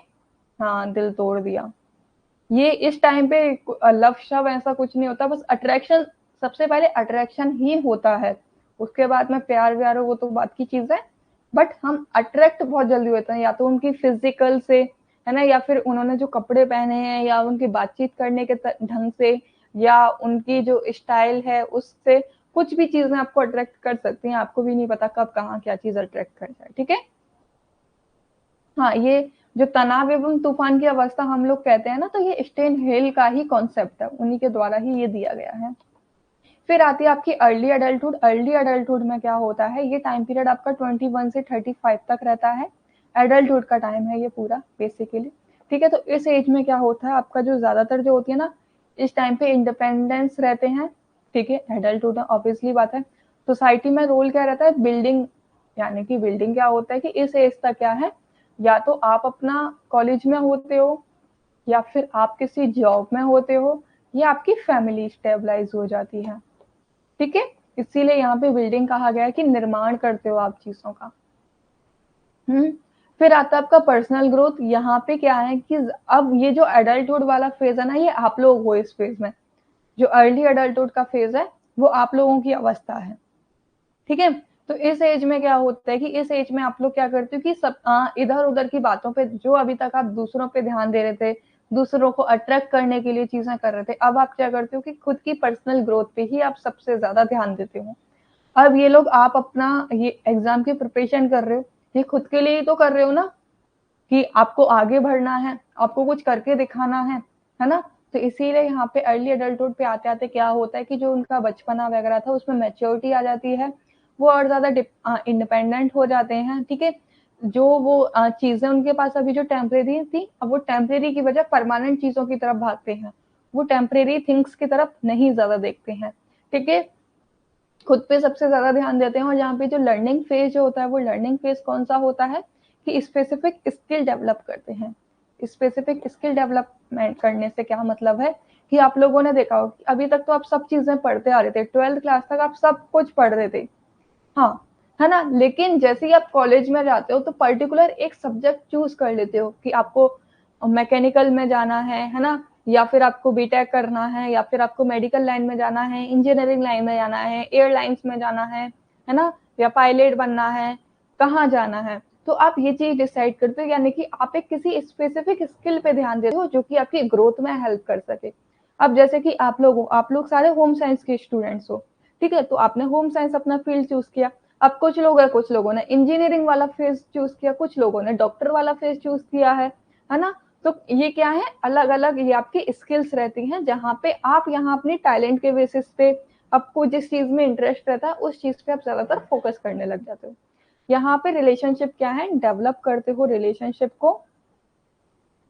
हाँ, दिल तोड़ दिया। ये इस टाइम पे लव शव ऐसा कुछ नहीं होता, बस अट्रैक्शन, सबसे पहले अट्रैक्शन ही होता है, उसके बाद में प्यार व्यार वो तो बात की चीज है। बट हम अट्रैक्ट बहुत जल्दी होते हैं, या तो उनकी फिजिकल से, है ना, या फिर उन्होंने जो कपड़े पहने हैं, या उनकी बातचीत करने के ढंग से, या उनकी जो स्टाइल है उससे, कुछ भी चीजें आपको अट्रैक्ट कर सकती हैं, आपको भी नहीं पता कब कहाँ क्या चीज अट्रैक्ट कर जाए, ठीक है। हाँ, ये जो तनाव एवं तूफान की अवस्था हम लोग कहते हैं ना, तो ये स्टेन हेल का ही कॉन्सेप्ट है, उन्हीं के द्वारा ही ये दिया गया है। फिर आती है आपकी अर्ली अडल्टहुड। अर्ली अडल्टहुड में क्या होता है, ये टाइम पीरियड आपका 21 से 35 तक रहता है, एडल्टहुड का टाइम है ये पूरा बेसिकली, ठीक है। तो इस एज में क्या होता है, आपका जो ज्यादातर जो होती है ना, इस टाइम पे इंडिपेंडेंस रहते हैं, ठीक है, एडल्टहुड है, ऑब्वियसली बात है। सोसाइटी में रोल क्या रहता है, बिल्डिंग, यानी कि बिल्डिंग क्या होता है कि इस एज तक क्या है, या तो आप अपना कॉलेज में होते हो, या फिर आप किसी जॉब में होते हो, या आपकी फैमिली स्टेबलाइज हो जाती है, ठीक है। इसीलिए यहाँ पे बिल्डिंग कहा गया है कि निर्माण करते हो आप चीजों का। फिर आता है आपका पर्सनल ग्रोथ। यहाँ पे क्या है कि अब ये जो एडल्टहुड वाला फेज है ना, ये आप लोग हो इस फेज में। जो अर्ली एडल्टहुड का फेज है वो आप लोगों की अवस्था है, ठीक है। तो इस एज में क्या होता है कि इस एज में आप लोग क्या करते हो कि सब इधर उधर की बातों पे, जो अभी तक आप दूसरों पे ध्यान दे रहे थे, दूसरों को अट्रैक्ट करने के लिए चीजें कर रहे थे, अब आप क्या करते हो कि खुद की पर्सनल ग्रोथ पे ही आप सबसे ज्यादा ध्यान देते हो। अब ये लोग, आप अपना ये एग्जाम की प्रिपरेशन कर रहे हो, ये खुद के लिए ही तो कर रहे हो ना, कि आपको आगे बढ़ना है, आपको कुछ करके दिखाना है ना। तो इसीलिए यहाँ पे अर्ली एडल्टहुड पे आते आते क्या होता है कि जो उनका बचपना वगैरह था उसमें मैच्योरिटी आ जाती है, वो और ज्यादा इंडिपेंडेंट हो जाते हैं, ठीक है। जो वो चीजें उनके पास अभी जो टेम्परेरी थी, अब वो टेम्परेरी की वजह परमानेंट चीजों की तरफ भागते हैं, वो टेम्परेरी थिंग्स की तरफ नहीं ज्यादा देखते हैं, ठीक है। खुद पे सबसे ज्यादा ध्यान देते हैं। और यहाँ पे जो लर्निंग फेज जो होता है, वो लर्निंग फेज कौन सा होता है कि स्पेसिफिक स्किल डेवलप करते हैं। स्पेसिफिक स्किल डेवलपमेंट करने से क्या मतलब है कि आप लोगों ने देखा हो कि अभी तक तो आप सब चीजें पढ़ते आ रहे थे, 12th क्लास तक आप सब कुछ पढ़ रहे थे, हाँ, है ना। लेकिन जैसे ही आप कॉलेज में जाते हो तो पर्टिकुलर एक सब्जेक्ट चूज कर लेते हो कि आपको मैकेनिकल में जाना है ना, या फिर आपको बीटेक करना है, या फिर आपको मेडिकल लाइन में जाना है, इंजीनियरिंग लाइन में जाना है, एयरलाइंस में जाना है ना, या पायलट बनना है, कहाँ जाना है। तो आप ये चीज डिसाइड करते हो, यानी कि आप एक किसी स्पेसिफिक स्किल पे ध्यान देते हो जो कि आपकी ग्रोथ में हेल्प कर सके। अब जैसे कि आप लोग सारे होम साइंस के स्टूडेंट्स हो, ठीक है, तो आपने होम साइंस अपना फील्ड चूज किया। अब कुछ लोगों ने इंजीनियरिंग वाला फेज चूज किया, कुछ लोगों ने डॉक्टर वाला फेज चूज किया है ना। तो ये क्या है, अलग अलग ये आपकी स्किल्स रहती हैं, जहाँ पे आप यहाँ अपनी टैलेंट के बेसिस पे आपको जिस चीज में इंटरेस्ट रहता है उस चीज पे आप ज्यादातर फोकस करने लग जाते हो। यहाँ पे रिलेशनशिप क्या है, डेवलप करते हो रिलेशनशिप को,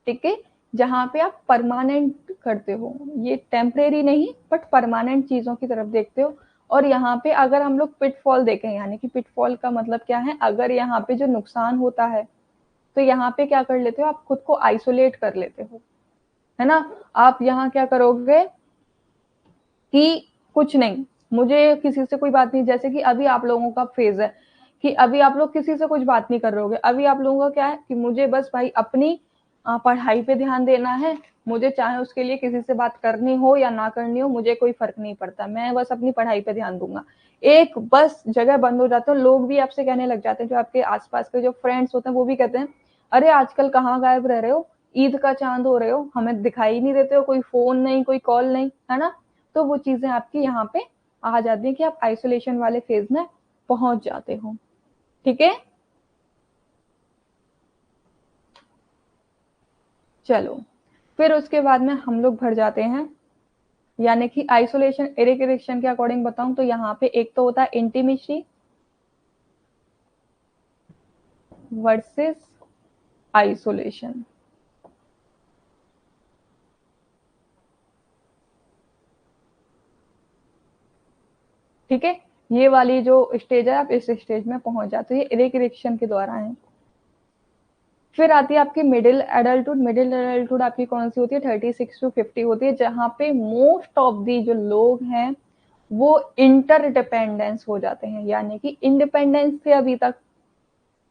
ठीक है, जहाँ पे आप परमानेंट करते हो, ये टेम्परेरी नहीं बट परमानेंट चीजों की तरफ देखते हो। और यहाँ पे अगर हम लोग पिटफॉल देखें, यानी कि पिटफॉल का मतलब क्या है, अगर यहाँ पे जो नुकसान होता है तो यहाँ पे क्या कर लेते हो, आप खुद को आइसोलेट कर लेते हो, है ना। आप यहाँ क्या करोगे कि कुछ नहीं, मुझे किसी से कोई बात नहीं, जैसे कि अभी आप लोगों का फेज है कि अभी आप लोग किसी से कुछ बात नहीं कर रहे होगे, अभी आप लोगों का क्या है कि मुझे बस भाई अपनी पढ़ाई पे ध्यान देना है, मुझे चाहे उसके लिए किसी से बात करनी हो या ना करनी हो मुझे कोई फर्क नहीं पड़ता, मैं बस अपनी पढ़ाई पे ध्यान दूंगा। एक बस जगह बंद हो जाते हो, लोग भी आपसे कहने लग जाते हैं, जो आपके आसपास के जो फ्रेंड्स होते हैं वो भी कहते हैं, अरे आजकल कहाँ गायब रह रहे हो, ईद का चांद हो रहे हो, हमें दिखाई नहीं देते हो, कोई फोन नहीं, कोई कॉल नहीं, है ना। तो वो चीजें आपकी यहाँ पे आ जाती है कि आप आइसोलेशन वाले फेज में पहुंच जाते हो, ठीक है। चलो, फिर उसके बाद में हम लोग भर जाते हैं, यानी कि आइसोलेशन इरिटेशन के अकॉर्डिंग बताऊं तो यहाँ पे एक तो होता है इंटीमेसी वर्सेस आइसोलेशन, ठीक है। ये वाली जो स्टेज है आप इस स्टेज में पहुंच जाते हो, ये इरिटेशन के द्वारा है। फिर आती है आपकी मिडिल एडल्टहुड। मिडिल एडल्टहुड आपकी कौन सी होती है, 36 to 50 होती है, जहाँ पे मोस्ट ऑफ दी जो लोग हैं वो इंटर डिपेंडेंस हो जाते हैं, यानी कि इंडिपेंडेंस थे अभी तक,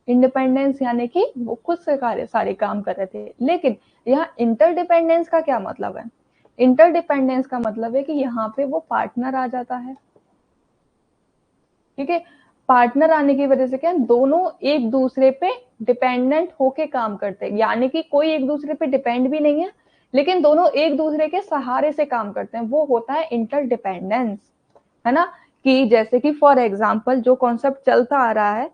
इंडिपेंडेंस यानी कि वो खुद से सारे काम कर रहे थे, लेकिन यहाँ इंटरडिपेंडेंस का क्या मतलब है, इंटरडिपेंडेंस का मतलब है कि यहाँ पे वो पार्टनर आ जाता है, ठीक है। पार्टनर आने की वजह से क्या है, दोनों एक दूसरे पे डिपेंडेंट होके काम करते हैं, यानी कि कोई एक दूसरे पे डिपेंड भी नहीं है, लेकिन दोनों एक दूसरे के सहारे से काम करते हैं, वो होता है इंटरडिपेंडेंस, है ना। कि जैसे कि फॉर एग्जाम्पल जो कॉन्सेप्ट चलता आ रहा है,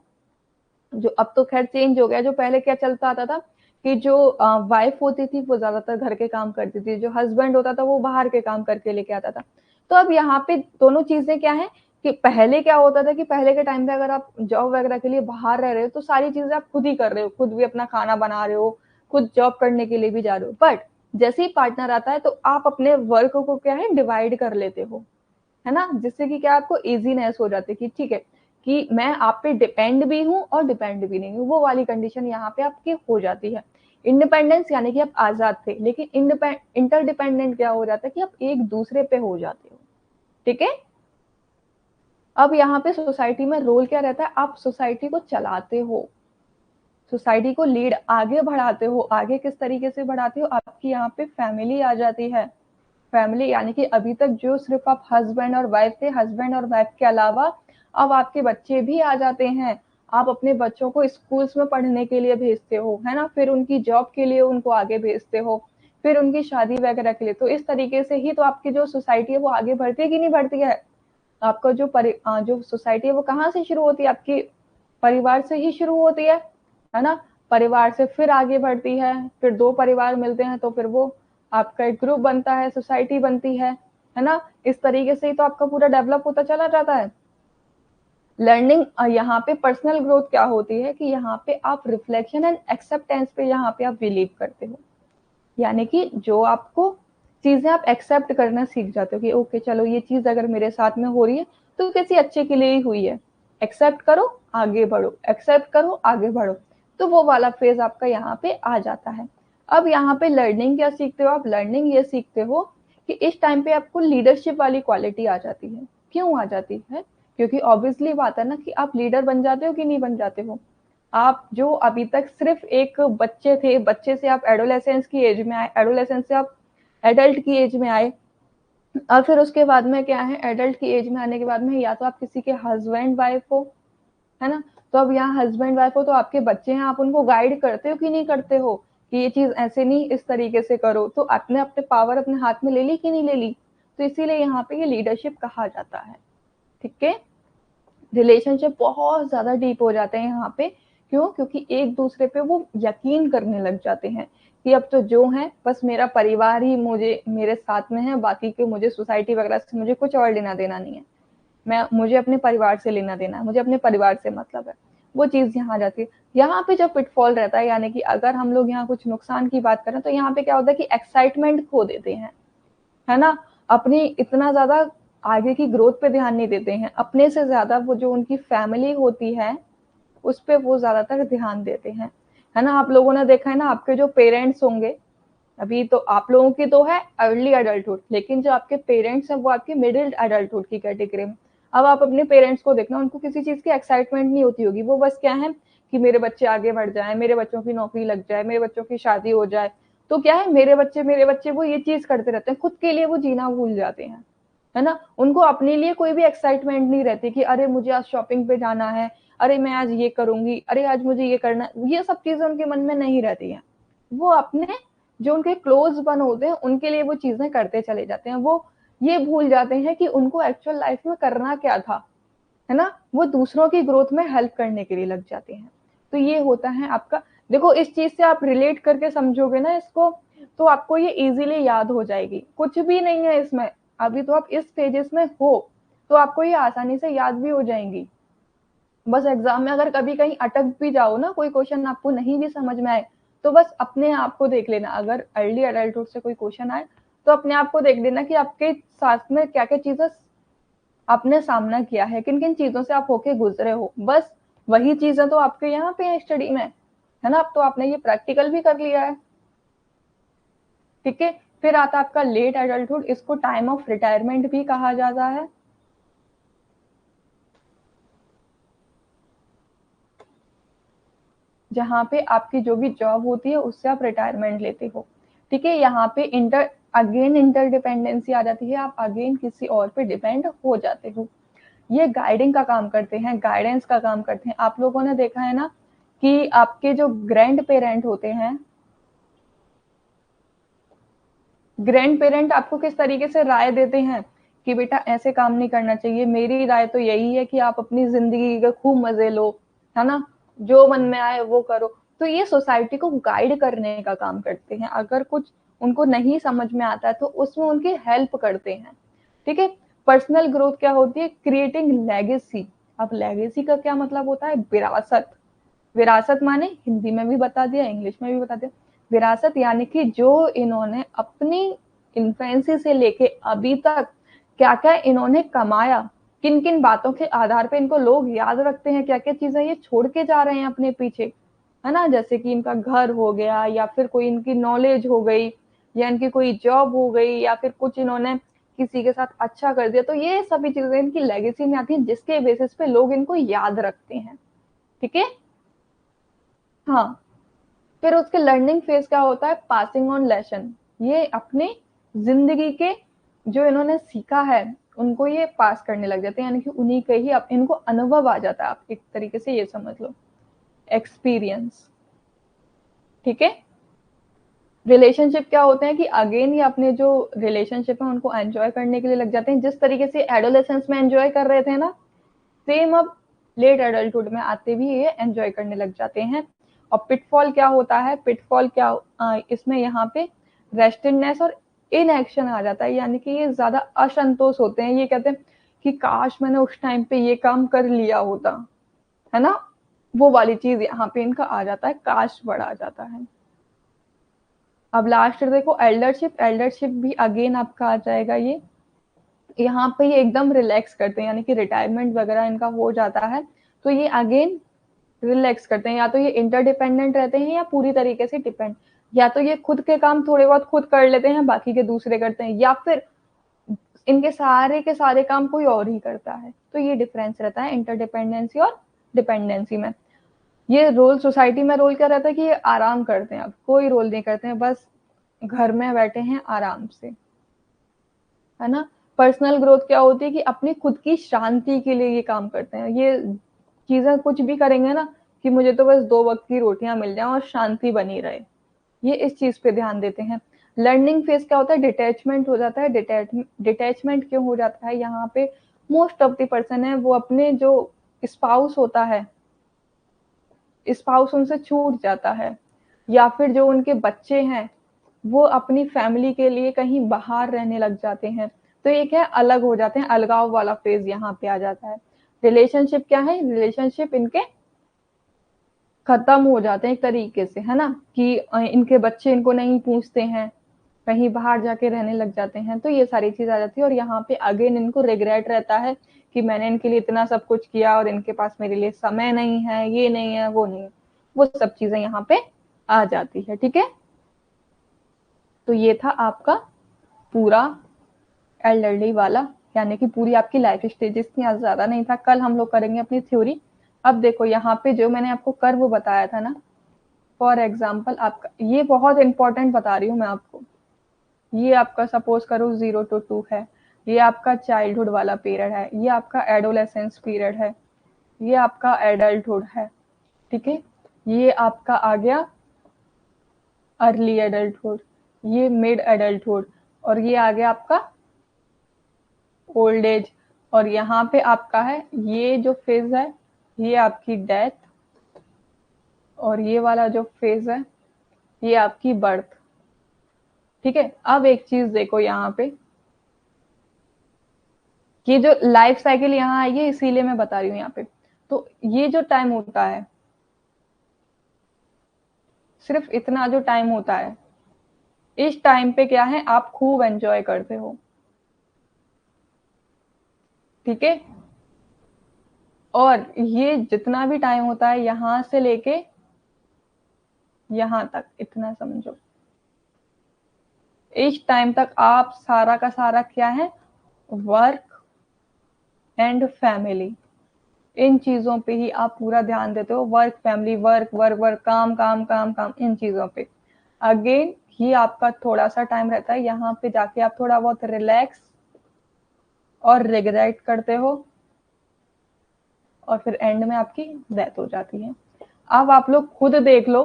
जो अब तो खैर चेंज हो गया, जो पहले क्या चलता आता था कि जो वाइफ होती थी वो ज्यादातर घर के काम करती थी, जो हस्बैंड होता था वो बाहर के काम करके लेके आता था। तो अब यहाँ पे दोनों चीजें क्या है कि पहले क्या होता था कि पहले के टाइम पे अगर आप जॉब वगैरह के लिए बाहर रह रहे हो तो सारी चीजें आप खुद ही कर रहे हो, खुद भी अपना खाना बना रहे हो, खुद जॉब करने के लिए भी जा रहे हो, बट जैसे ही पार्टनर आता है तो आप अपने वर्क को क्या है डिवाइड कर लेते हो, है ना, जिससे कि क्या आपको इजीनेस हो जाती है कि ठीक है कि मैं आप पे डिपेंड भी हूँ और डिपेंड भी नहीं हूँ, वो वाली कंडीशन यहाँ पे आपकी हो जाती है। इंडिपेंडेंस यानी कि आप आजाद थे, लेकिन इंटरडिपेंडेंट क्या हो जाता है कि आप एक दूसरे पे हो जाते हो। ठीक है, अब यहाँ पे सोसाइटी में रोल क्या रहता है, आप सोसाइटी को चलाते हो, सोसाइटी को लीड आगे बढ़ाते हो। आगे किस तरीके से बढ़ाते हो, आपकी यहाँ पे फैमिली आ जाती है। फैमिली यानी कि अभी तक जो सिर्फ आप हस्बैंड और वाइफ थे, हस्बैंड और वाइफ के अलावा अब आपके बच्चे भी आ जाते हैं। आप अपने बच्चों को स्कूल्स में पढ़ने के लिए भेजते हो, है ना, फिर उनकी जॉब के लिए उनको आगे भेजते हो, फिर उनकी शादी वगैरह के लिए। तो इस तरीके से ही तो आपकी जो सोसाइटी है वो आगे बढ़ती है कि नहीं बढ़ती है। आपका जो सोसाइटी है वो कहाँ से शुरू होती है, आपकी परिवार से ही शुरू होती है ना। परिवार से फिर आगे बढ़ती है, फिर दो परिवार मिलते हैं तो फिर वो आपका एक ग्रुप बनता है, सोसाइटी बनती है ना। इस तरीके से ही तो आपका पूरा डेवलप होता चला जाता है। लर्निंग यहाँ पे पर्सनल ग्रोथ क्या होती है कि यहाँ पे आप रिफ्लेक्शन एंड एक्सेप्टेंस पे यहाँ पे आप बिलीव करते हो, यानी कि जो आपको चीजें आप एक्सेप्ट करना सीख जाते हो कि ओके चलो ये चीज अगर मेरे साथ में हो रही है तो किसी अच्छे के लिए ही हुई है, एक्सेप्ट करो आगे बढ़ो, एक्सेप्ट करो आगे बढ़ो। तो वो वाला फेज आपका यहाँ पे आ जाता है। अब यहाँ पे लर्निंग क्या सीखते हो आप, लर्निंग ये सीखते हो कि इस टाइम पे आपको लीडरशिप वाली क्वालिटी आ जाती है। क्यों आ जाती है, क्योंकि ऑब्वियसली बात है ना कि आप लीडर बन जाते हो कि नहीं बन जाते हो। आप जो अभी तक सिर्फ एक बच्चे थे, बच्चे से आप एडोलेसेंस की एज में आए, एडोलेसेंस से आप एडल्ट की एज में आए, और फिर उसके बाद में क्या है, एडल्ट की एज में आने के बाद में या तो आप किसी के हस्बैंड वाइफ हो, है ना। तो अब यहाँ हस्बैंड वाइफ हो तो आपके बच्चे हैं, आप उनको गाइड करते हो कि नहीं करते हो कि ये चीज ऐसे नहीं इस तरीके से करो। तो आपने अपने पावर अपने हाथ में ले ली कि नहीं ले ली। तो इसीलिए यहाँ पे ये लीडरशिप कहा जाता है। ठीक है, रिलेशनशिप बहुत ज्यादा डीप हो जाते हैं यहाँ पे। क्यों, क्योंकि एक दूसरे पे वो यकीन करने लग जाते हैं कि अब तो जो है बस मेरा परिवार ही मुझे मेरे साथ में है, बाकी के मुझे सोसाइटी वगैरह से मुझे कुछ और लेना देना नहीं है। मुझे अपने परिवार से लेना देना है, मुझे अपने परिवार से मतलब है। वो चीज यहाँ जाती है। यहाँ पे जो पिटफॉल रहता है, यानी कि अगर हम लोग यहाँ कुछ नुकसान की बात करें तो यहाँ पे क्या होता है कि एक्साइटमेंट खो देते हैं, है ना। अपनी इतना ज्यादा आगे की ग्रोथ पे ध्यान नहीं देते हैं, अपने से ज्यादा वो जो उनकी फैमिली होती है उस पे वो ज्यादातर ध्यान देते हैं, है ना। आप लोगों ने देखा है ना, आपके जो पेरेंट्स होंगे, अभी तो आप लोगों की तो है अर्ली अडल्टहुड, लेकिन जो आपके पेरेंट्स हैं वो आपके मिडिल अडल्टहुड की कैटेगरी में। अब आप अपने पेरेंट्स को देखना, उनको किसी चीज की एक्साइटमेंट नहीं होती होगी, वो बस क्या है कि मेरे बच्चे आगे बढ़ जाए, मेरे बच्चों की नौकरी लग जाए, मेरे बच्चों की शादी हो जाए। तो क्या है, मेरे बच्चे वो ये चीज करते रहते हैं, खुद के लिए वो जीना भूल जाते हैं, है ना। उनको अपने लिए कोई भी एक्साइटमेंट नहीं रहती कि अरे मुझे आज शॉपिंग पे जाना है, अरे मैं आज ये करूंगी, अरे आज मुझे ये करना है। ये सब चीजें उनके मन में नहीं रहती हैं। वो अपने जो उनके क्लोज वन होते हैं उनके लिए वो चीजें करते चले जाते हैं। वो ये भूल जाते हैं कि उनको एक्चुअल लाइफ में करना क्या था, है ना। वो दूसरों की ग्रोथ में हेल्प करने के लिए लग जाते हैं। तो ये होता है आपका। देखो इस चीज से आप रिलेट करके समझोगे ना इसको, तो आपको ये इजीली याद हो जाएगी, कुछ भी नहीं है इसमें। अभी तो आप इस स्टेजेस में हो तो आपको ये आसानी से याद भी हो जाएंगी। बस एग्जाम में अगर कभी कहीं अटक भी जाओ ना, कोई क्वेश्चन आपको नहीं भी समझ में आए, तो बस अपने आप को देख लेना, अगर अर्ली अडल्टहुड से कोई क्वेश्चन आए तो अपने आप को देख लेना कि आपके साथ में क्या क्या चीजें आपने सामना किया है, किन किन चीजों से आप होके गुजरे हो। बस वही चीजें तो आपके यहाँ पे है स्टडी में, है ना। अब तो आपने ये प्रैक्टिकल भी कर लिया है। ठीक है, फिर आता है आपका लेट एडल्टहुड, इसको टाइम ऑफ रिटायरमेंट भी कहा जाता है। जहाँ पे आपकी जो भी जॉब होती है उससे आप रिटायरमेंट लेते हो। ठीक है, यहाँ पे इंटरडिपेंडेंसी आ जाती है, आप अगेन किसी और पे डिपेंड हो जाते हो। ये गाइडिंग का काम करते हैं, गाइडेंस का काम करते हैं। आप लोगों ने देखा है ना कि आपके जो ग्रैंड पेरेंट होते हैं, ग्रैंड पेरेंट आपको किस तरीके से राय देते हैं कि बेटा ऐसे काम नहीं करना चाहिए। मेरी राय तो यही है कि आप अपनी जिंदगी के खूब मजे लो, है ना, जो मन में आए वो करो। तो ये सोसाइटी को गाइड करने का काम करते हैं। अगर कुछ उनको नहीं समझ में आता है तो उसमें उनकी हेल्प करते हैं। ठीक है, पर्सनल ग्रोथ क्या होती है, क्रिएटिंग लेगेसी। अब लेगेसी का क्या मतलब होता है, विरासत। विरासत माने हिंदी में भी बता दिया, इंग्लिश में भी बता दिया। विरासत यानी कि जो इन्होंने अपनी इन्फेंसी से लेके अभी तक क्या क्या इन्होंने कमाया, किन किन बातों के आधार पे इनको लोग याद रखते हैं, क्या क्या चीजें ये छोड़ के जा रहे हैं अपने पीछे, है ना। जैसे कि इनका घर हो गया, या फिर कोई इनकी नॉलेज हो गई, या इनकी कोई जॉब हो गई, या फिर कुछ इन्होंने किसी के साथ अच्छा कर दिया, तो ये सभी चीजें इनकी लेगेसी में आती हैं, जिसके बेसिस पे लोग इनको याद रखते हैं। ठीक है। हाँ, फिर उसके लर्निंग फेज क्या होता है, पासिंग ऑन लेसन। ये अपने जिंदगी के जो इन्होंने सीखा है उनको ये पास करने लग जाते हैं, यानी कि उन्हीं के ही इनको अनुभव आ जाता है, आप एक तरीके से ये समझ लो, एक्सपीरियंस। ठीक है। रिलेशनशिप क्या होते हैं कि अगेन ये अपने जो रिलेशनशिप है उनको एंजॉय करने के लिए लग जाते हैं, जिस तरीके से एडोलेसेंस में एंजॉय कर रहे थे ना, सेम अब लेट एडल्टहुड में आते भी ये एंजॉय करने लग जाते हैं। और पिटफॉल क्या होता है, पिटफॉल क्या इसमें यहाँ पे रेस्टनेस और इनएक्शन आ जाता है, यानी कि ये ज्यादा असंतोष होते हैं, ये कहते हैं कि काश मैंने उस टाइम पे ये काम कर लिया होता, है ना। वो वाली चीज यहाँ पे इनका आ जाता है, काश वर्ड आ जाता है। अब लास्ट देखो एल्डरशिप, एल्डरशिप भी अगेन आपका आ जाएगा ये, यहाँ पे ये एकदम रिलैक्स करते हैं, यानी कि रिटायरमेंट वगैरह इनका हो जाता है, तो ये अगेन रिलैक्स करते हैं, या तो ये इंटरडिपेंडेंट रहते हैं या पूरी तरीके से डिपेंड, या तो ये खुद के काम थोड़े बहुत खुद कर लेते हैं, बाकी के दूसरे करते हैं, या फिर इनके सारे के सारे काम कोई और ही करता है। तो ये डिफरेंस रहता है इंटरडिपेंडेंसी और डिपेंडेंसी में। ये रोल सोसाइटी में रोल क्या रहता है कि ये आराम करते हैं, अब कोई रोल नहीं करते हैं, बस घर में बैठे हैं आराम से, है ना। पर्सनल ग्रोथ क्या होती है कि अपनी खुद की शांति के लिए ये काम करते हैं, ये चीजें कुछ भी करेंगे ना कि मुझे तो बस 2 वक्त की रोटियां मिल जाए और शांति बनी रहे, ये इस चीज पे ध्यान देते हैं। लर्निंग फेज क्या होता है, डिटैचमेंट हो जाता है। डिटैचमेंट क्यों हो जाता है, यहाँ पे मोस्ट ऑफ द पर्सन है वो अपने जो स्पाउस होता है, स्पाउस उनसे छूट जाता है, या फिर जो उनके बच्चे हैं वो अपनी फैमिली के लिए कहीं बाहर रहने लग जाते हैं, तो ये क्या है, अलग हो जाते हैं, अलगाव वाला फेज यहाँ पे आ जाता है। रिलेशनशिप क्या है, रिलेशनशिप इनके खत्म हो जाते हैं एक तरीके से, है ना, कि इनके बच्चे इनको नहीं पूछते हैं, कहीं बाहर जाके रहने लग जाते हैं, तो ये सारी चीज आ जाती है। और यहाँ पे अगेन इनको रिग्रेट रहता है कि मैंने इनके लिए इतना सब कुछ किया और इनके पास मेरे लिए समय नहीं है, ये नहीं है, वो नहीं है, वो सब चीजें यहाँ पे आ जाती है। ठीक है। तो ये था आपका पूरा एल्डरली वाला, यानी कि पूरी आपकी लाइफ स्टेजेस थी, आज ज्यादा नहीं था, कल हम लोग करेंगे अपनी थ्योरी। अब देखो यहाँ पे जो मैंने आपको कर्व बताया था ना, फॉर एग्जाम्पल आपका ये बहुत इंपॉर्टेंट बता रही हूँ मैं आपको, ये आपका सपोज करो 0 to 2 है, ये आपका चाइल्डहुड वाला पीरियड है, ये आपका एडोलेसेंस पीरियड है, ये आपका एडल्टहुड है। ठीक है। ये आपका आ गया अर्ली एडल्टहुड, ये मिड एडल्टहुड, और ये आ गया आपका ओल्ड एज, और यहाँ पे आपका है ये जो फेज है ये आपकी डेथ, और ये वाला जो फेज है ये आपकी बर्थ। ठीक है। अब एक चीज देखो यहाँ पे, ये जो लाइफ साइकिल यहाँ आई है इसीलिए मैं बता रही हूँ यहाँ पे, तो ये जो टाइम होता है, सिर्फ इतना जो टाइम होता है, इस टाइम पे क्या है, आप खूब एंजॉय करते हो। ठीक है। और ये जितना भी टाइम होता है यहां से लेके यहां तक, इतना समझो, इस टाइम तक आप सारा का सारा क्या है, वर्क एंड फैमिली, इन चीजों पे ही आप पूरा ध्यान देते हो, work family, work work work, काम काम काम काम, इन चीजों पे। अगेन ये आपका थोड़ा सा टाइम रहता है, यहाँ पे जाके आप थोड़ा बहुत रिलैक्स और रिग्रेट करते हो, और फिर एंड में आपकी डेथ हो जाती है। अब आप लोग खुद देख लो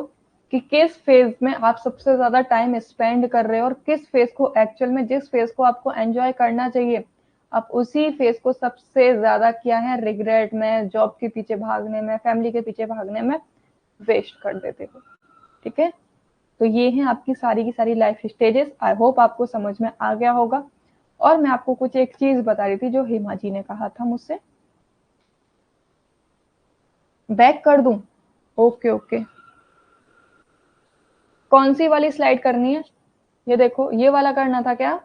कि किस फेज में आप सबसे ज्यादा टाइम स्पेंड कर रहे हो, और किस फेज को एक्चुअल में, जिस फेज को आपको एंजॉय करना चाहिए, आप उसी फेज को सबसे ज्यादा क्या है, रिग्रेट में, जॉब के पीछे भागने में, फैमिली के पीछे भागने में वेस्ट कर देते हो। ठीक है। तो ये है आपकी सारी की सारी लाइफ स्टेजेस, आई होप आपको समझ में आ गया होगा। और मैं आपको कुछ एक चीज बता रही थी जो हिमा जी ने कहा था मुझसे, बैक कर दूं? Okay okay. कौन सी वाली स्लाइड करनी है, ये देखो ये वाला करना था क्या?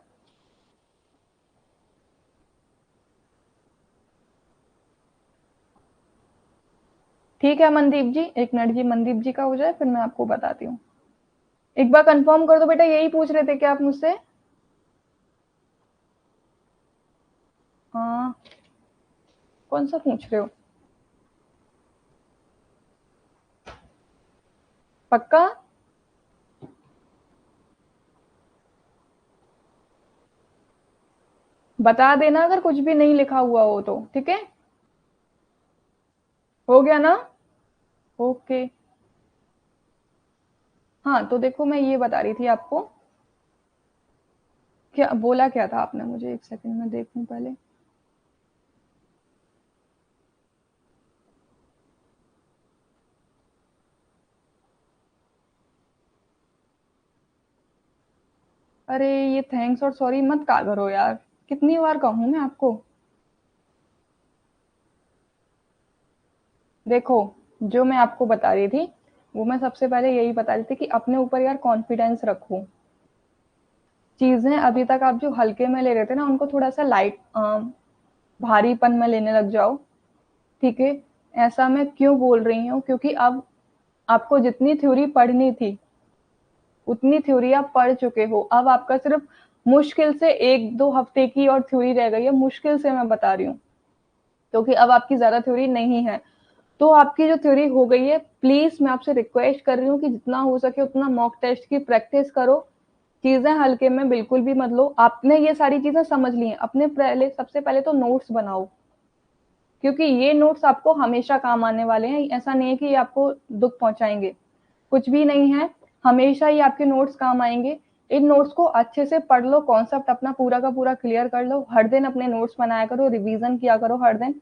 ठीक है मनदीप जी, एक मिनट जी, मनदीप जी का हो जाए फिर मैं आपको बताती हूँ। एक बार कंफर्म कर दो बेटा, यही पूछ रहे थे क्या आप मुझसे? हाँ, कौन सा पूछ रहे हो? पक्का? बता देना अगर कुछ भी नहीं लिखा हुआ हो तो, ठीक है? हो गया ना? ओके। हाँ, तो देखो मैं ये बता रही थी आपको, क्या बोला क्या था आपने मुझे, एक सेकंड में देखूं पहले। अरे ये थैंक्स और सॉरी मत कहा करो यार, कितनी बार कहूँ मैं आपको। देखो, जो मैं आपको बता रही थी, वो मैं सबसे पहले यही बता रही थी कि अपने ऊपर यार कॉन्फिडेंस रखो। चीजें अभी तक आप जो हल्के में ले रहे थे ना, उनको थोड़ा सा लाइट भारीपन में लेने लग जाओ, ठीक है? ऐसा मैं क्यों बोल रही हूँ, क्योंकि अब आपको जितनी थ्योरी पढ़नी थी उतनी थ्योरी आप पढ़ चुके हो। अब आपका सिर्फ मुश्किल से 1-2 हफ्ते की और थ्योरी रह गई है, मुश्किल से मैं बता रही हूँ, क्योंकि अब आपकी ज़्यादा थ्योरी नहीं है। तो आपकी जो थ्योरी हो गई है, प्लीज़ मैं आपसे रिक्वेस्ट कर रही हूँ कि जितना हो सके उतना मॉक टेस्ट की प्रैक्टिस करो। चीज़ें हल्के में बिल्कुल भी मत लो। आपने ये सारी चीज़ें समझ ली हैं, अपने पहले सबसे पहले तो नोट्स बनाओ, क्योंकि ये नोट्स आपको हमेशा काम आने वाले हैं। ऐसा नहीं है कि ये आपको दुःख पहुँचाएँगे, कुछ भी नहीं है, हमेशा ही आपके नोट्स काम आएंगे। इन नोट्स को अच्छे से पढ़ लो, कॉन्सेप्ट अपना पूरा का पूरा क्लियर कर लो, हर दिन अपने नोट्स बनाया करो, रिवीजन किया करो हर दिन।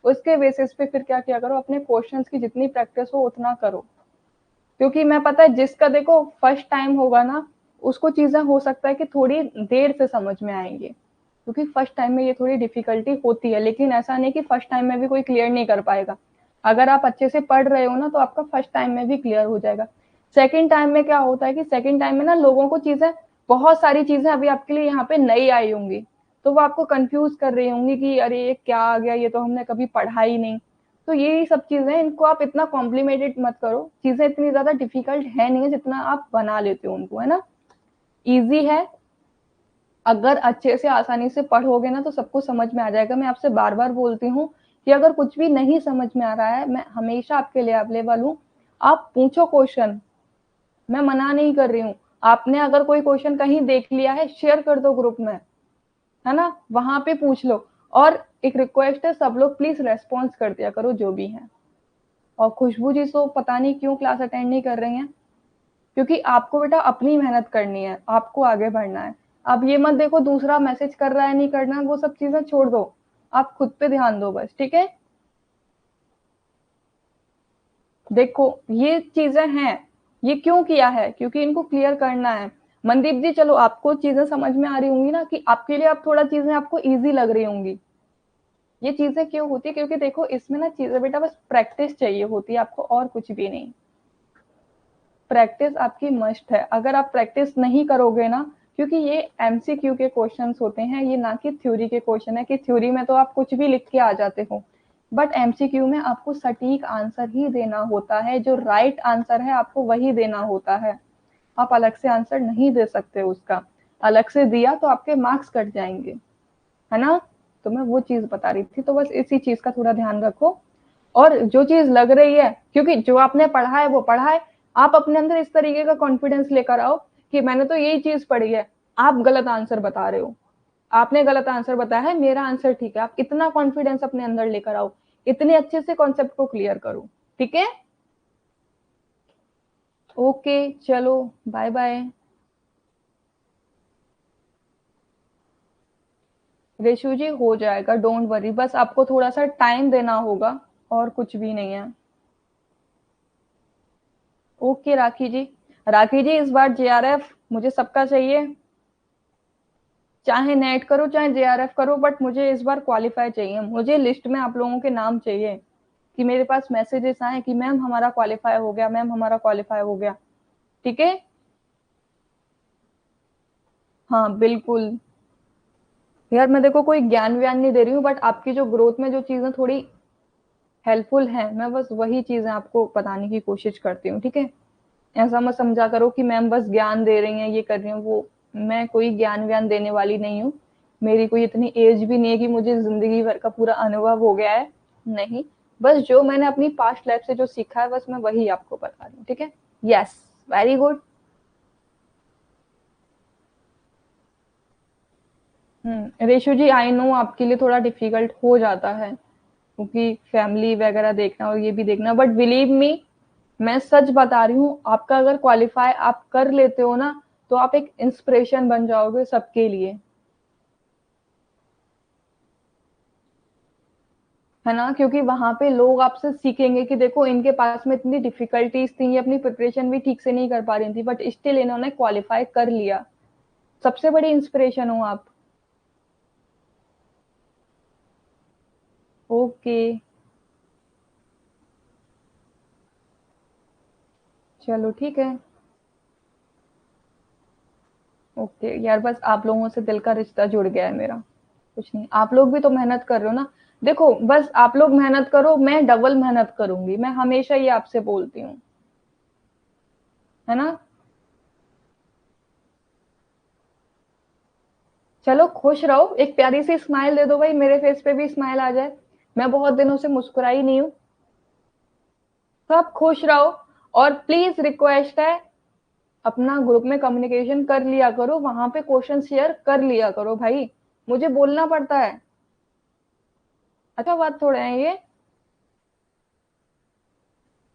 उसके बेसिस पे फिर क्या किया करो, अपने क्वेश्चंस की जितनी प्रैक्टिस हो उतना करो, क्योंकि मैं पता है जिसका देखो फर्स्ट टाइम होगा ना, उसको चीजें हो सकता है कि थोड़ी देर से समझ में आएंगे, क्योंकि फर्स्ट टाइम में ये थोड़ी डिफिकल्टी होती है। लेकिन ऐसा नहीं कि फर्स्ट टाइम में भी कोई क्लियर नहीं कर पाएगा। अगर आप अच्छे से पढ़ रहे हो ना, तो आपका फर्स्ट टाइम में भी क्लियर हो जाएगा। सेकंड टाइम में क्या होता है कि सेकंड टाइम में ना लोगों को चीजें, बहुत सारी चीजें अभी आपके लिए यहाँ पे नई आई होंगी, तो वो आपको कंफ्यूज कर रही होंगी कि अरे ये क्या आ गया, ये तो हमने कभी पढ़ा ही नहीं। तो यही सब चीजें, इनको आप इतना कॉम्प्लिमेटेड मत करो। चीजें इतनी ज्यादा डिफिकल्ट है नहीं है जितना आप बना लेते हो उनको, है ना? इजी है। अगर अच्छे से आसानी से पढ़ोगे ना तो सबको समझ में आ जाएगा। मैं आपसे बार बार बोलती हूँ कि अगर कुछ भी नहीं समझ में आ रहा है, मैं हमेशा आपके लिए अवेलेबल हूँ। आप पूछो क्वेश्चन, मैं मना नहीं कर रही हूँ। आपने अगर कोई क्वेश्चन कहीं देख लिया है, शेयर कर दो ग्रुप में, है ना? वहां पे पूछ लो। और एक रिक्वेस्ट है, सब लोग प्लीज रेस्पॉन्स कर दिया करो जो भी है। और खुशबू जी तो पता नहीं क्यों क्लास अटेंड नहीं कर रही हैं, क्योंकि आपको बेटा अपनी मेहनत करनी है, आपको आगे बढ़ना है। अब ये मत देखो दूसरा मैसेज कर रहा है नहीं करना है, वो सब चीजें छोड़ दो, आप खुद पे ध्यान दो बस, ठीक है? देखो ये चीजें हैं, ये क्यों किया है, क्योंकि इनको क्लियर करना है। मनदीप जी चलो आपको चीजें समझ में आ रही होंगी ना, कि आपके लिए अब थोड़ा चीजें आपको इजी लग रही होंगी। ये चीजें क्यों होती है, क्योंकि देखो इसमें ना चीजें बेटा बस प्रैक्टिस चाहिए होती है आपको, और कुछ भी नहीं। प्रैक्टिस आपकी मस्ट है। अगर आप प्रैक्टिस नहीं करोगे ना, क्योंकि ये एमसीक्यू के क्वेश्चंस होते हैं, ये ना कि थ्योरी के क्वेश्चन है, कि थ्योरी में तो आप कुछ भी लिख के आ जाते हो, बट एमसीक्यू में आपको सटीक आंसर ही देना होता है। जो राइट आंसर है आपको वही देना होता है, आप अलग से आंसर नहीं दे सकते उसका। अलग से दिया तो आपके मार्क्स कट जाएंगे, है ना? तो मैं वो चीज बता रही थी, तो बस इसी चीज का थोड़ा ध्यान रखो। और जो चीज लग रही है, क्योंकि जो आपने पढ़ा है वो पढ़ा है, आप अपने अंदर इस तरीके का कॉन्फिडेंस लेकर आओ कि मैंने तो यही चीज पढ़ी है, आप गलत आंसर बता रहे हो, आपने गलत आंसर बताया है, मेरा आंसर ठीक है। आप इतना कॉन्फिडेंस अपने अंदर लेकर आओ, इतने अच्छे से कॉन्सेप्ट को क्लियर करो, ठीक है? ओके, चलो, बाय बाय। रेशु जी हो जाएगा, डोंट वरी, बस आपको थोड़ा सा टाइम देना होगा, और कुछ भी नहीं है। ओके राखी जी। राखी जी इस बार जेआरएफ मुझे सबका चाहिए, चाहे नेट करो चाहे जेआरएफ करो, बट मुझे इस बार क्वालिफाई चाहिए। मुझे लिस्ट में आप लोगों के नाम चाहिए, कि मेरे पास मैसेजेस आए कि मैम हमारा क्वालिफाई हो गया, मैम हमारा क्वालिफाई हो गया, ठीक है? हाँ बिल्कुल। यार मैं देखो कोई ज्ञान व्यान नहीं दे रही हूँ, बट आपकी जो ग्रोथ में जो चीजें थोड़ी हेल्पफुल हैं, मैं बस वही चीज़ें आपको बताने की कोशिश करती हूँ, ठीक है? ऐसा मत समझा करो कि मैम बस ज्ञान दे रही हैं, ये कर रही हैं, वो मैं कोई ज्ञान-व्यान देने वाली नहीं हूँ। मेरी कोई इतनी एज भी नहीं है कि मुझे ज़िंदगी भर का पूरा अनुभव हो गया है, नहीं। बस जो मैंने अपनी पास्ट लाइफ से जो सीखा है, बस मैं वही आपको बता रही हूँ, ठीक है? Yes, very good. Reshu ji, I know आपके लिए थोड़ा डिफिकल्ट हो जाता है क्योंकि फैमिली वगैरह देखना और ये भी देखना, बट बिलीव मी, मैं सच बता रही हूँ, आपका अगर क्वालिफाई आप कर लेते हो ना, तो आप एक इंस्पिरेशन बन जाओगे सबके लिए, है ना? क्योंकि वहां पे लोग आपसे सीखेंगे कि देखो इनके पास में इतनी डिफिकल्टीज थी, ये अपनी प्रिपरेशन भी ठीक से नहीं कर पा रही थी, बट स्टिल इन्होंने क्वालिफाई कर लिया। सबसे बड़ी इंस्पिरेशन हो आप। ओके, चलो ठीक है। ओके यार, बस आप लोगों से दिल का रिश्ता जुड़ गया है मेरा, कुछ नहीं। आप लोग भी तो मेहनत कर रहे हो ना। देखो, बस आप लोग मेहनत करो, मैं डबल मेहनत करूंगी, मैं हमेशा ये आपसे बोलती हूँ, है ना? चलो खुश रहो, एक प्यारी सी स्माइल दे दो भाई, मेरे फेस पे भी स्माइल आ जाए। मैं बहुत दिनों से मुस्कुराई नहीं हूँ। सब खुश रहो। और प्लीज रिक्वेस्ट है, अपना ग्रुप में कम्युनिकेशन कर लिया करो, वहां पे क्वेश्चन शेयर कर लिया करो भाई, मुझे बोलना पड़ता है। अच्छा बात थोड़ा है ये।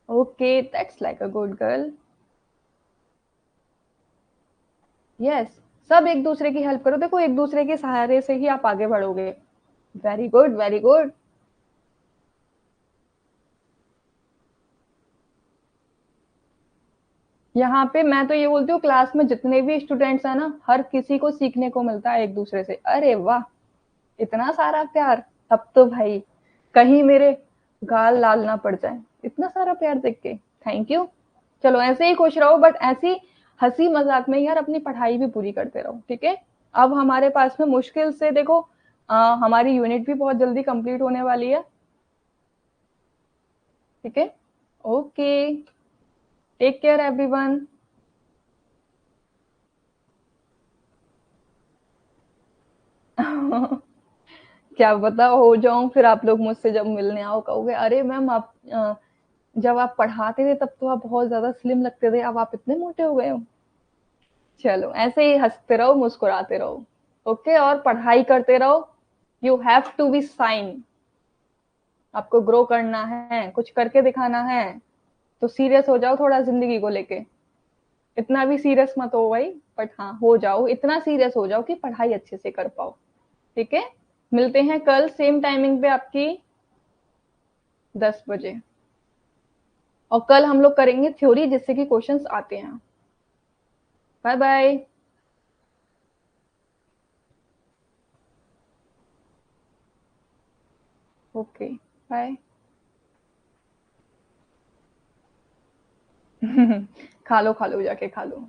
Okay, that's like a good girl. Yes, सब एक दूसरे की हेल्प करो, देखो एक दूसरे के सहारे से ही आप आगे बढ़ोगे। Very good, very good. यहाँ पे मैं तो ये बोलती हूँ, क्लास में जितने भी स्टूडेंट्स हैं ना, हर किसी को सीखने को मिलता है एक दूसरे से। अरे वाह, इतना सारा प्यार! अब तो भाई कहीं मेरे गाल लाल ना पड़ जाए, इतना सारा प्यार देख के। Thank you. चलो ऐसे ही खुश रहो, बट ऐसी हंसी मजाक में यार अपनी पढ़ाई भी पूरी करते रहो, ठीक है? अब हमारे पास में मुश्किल से देखो, हमारी यूनिट भी बहुत जल्दी कंप्लीट होने वाली है, ठीक है? Okay, take care everyone. क्या पता हो जाऊं, फिर आप लोग मुझसे जब मिलने आओ कहोगे अरे मैम आप जब आप पढ़ाते थे तब तो आप बहुत ज्यादा स्लिम लगते थे, अब आप इतने मोटे हो गए हो। चलो ऐसे ही हंसते रहो, मुस्कुराते रहो, ओके? और पढ़ाई करते रहो। You have to be shine. आपको ग्रो करना है, कुछ करके दिखाना है, तो सीरियस हो जाओ थोड़ा जिंदगी को लेके। इतना भी सीरियस मत हो भाई, बट हाँ हो जाओ, इतना सीरियस हो जाओ कि पढ़ाई अच्छे से कर पाओ, ठीक है? मिलते हैं कल सेम टाइमिंग पे आपकी 10 बजे। और कल हम लोग करेंगे थ्योरी, जिससे कि क्वेश्चंस आते हैं। Bye bye. Okay, bye. खा लो, खा लो, जाके खा लो।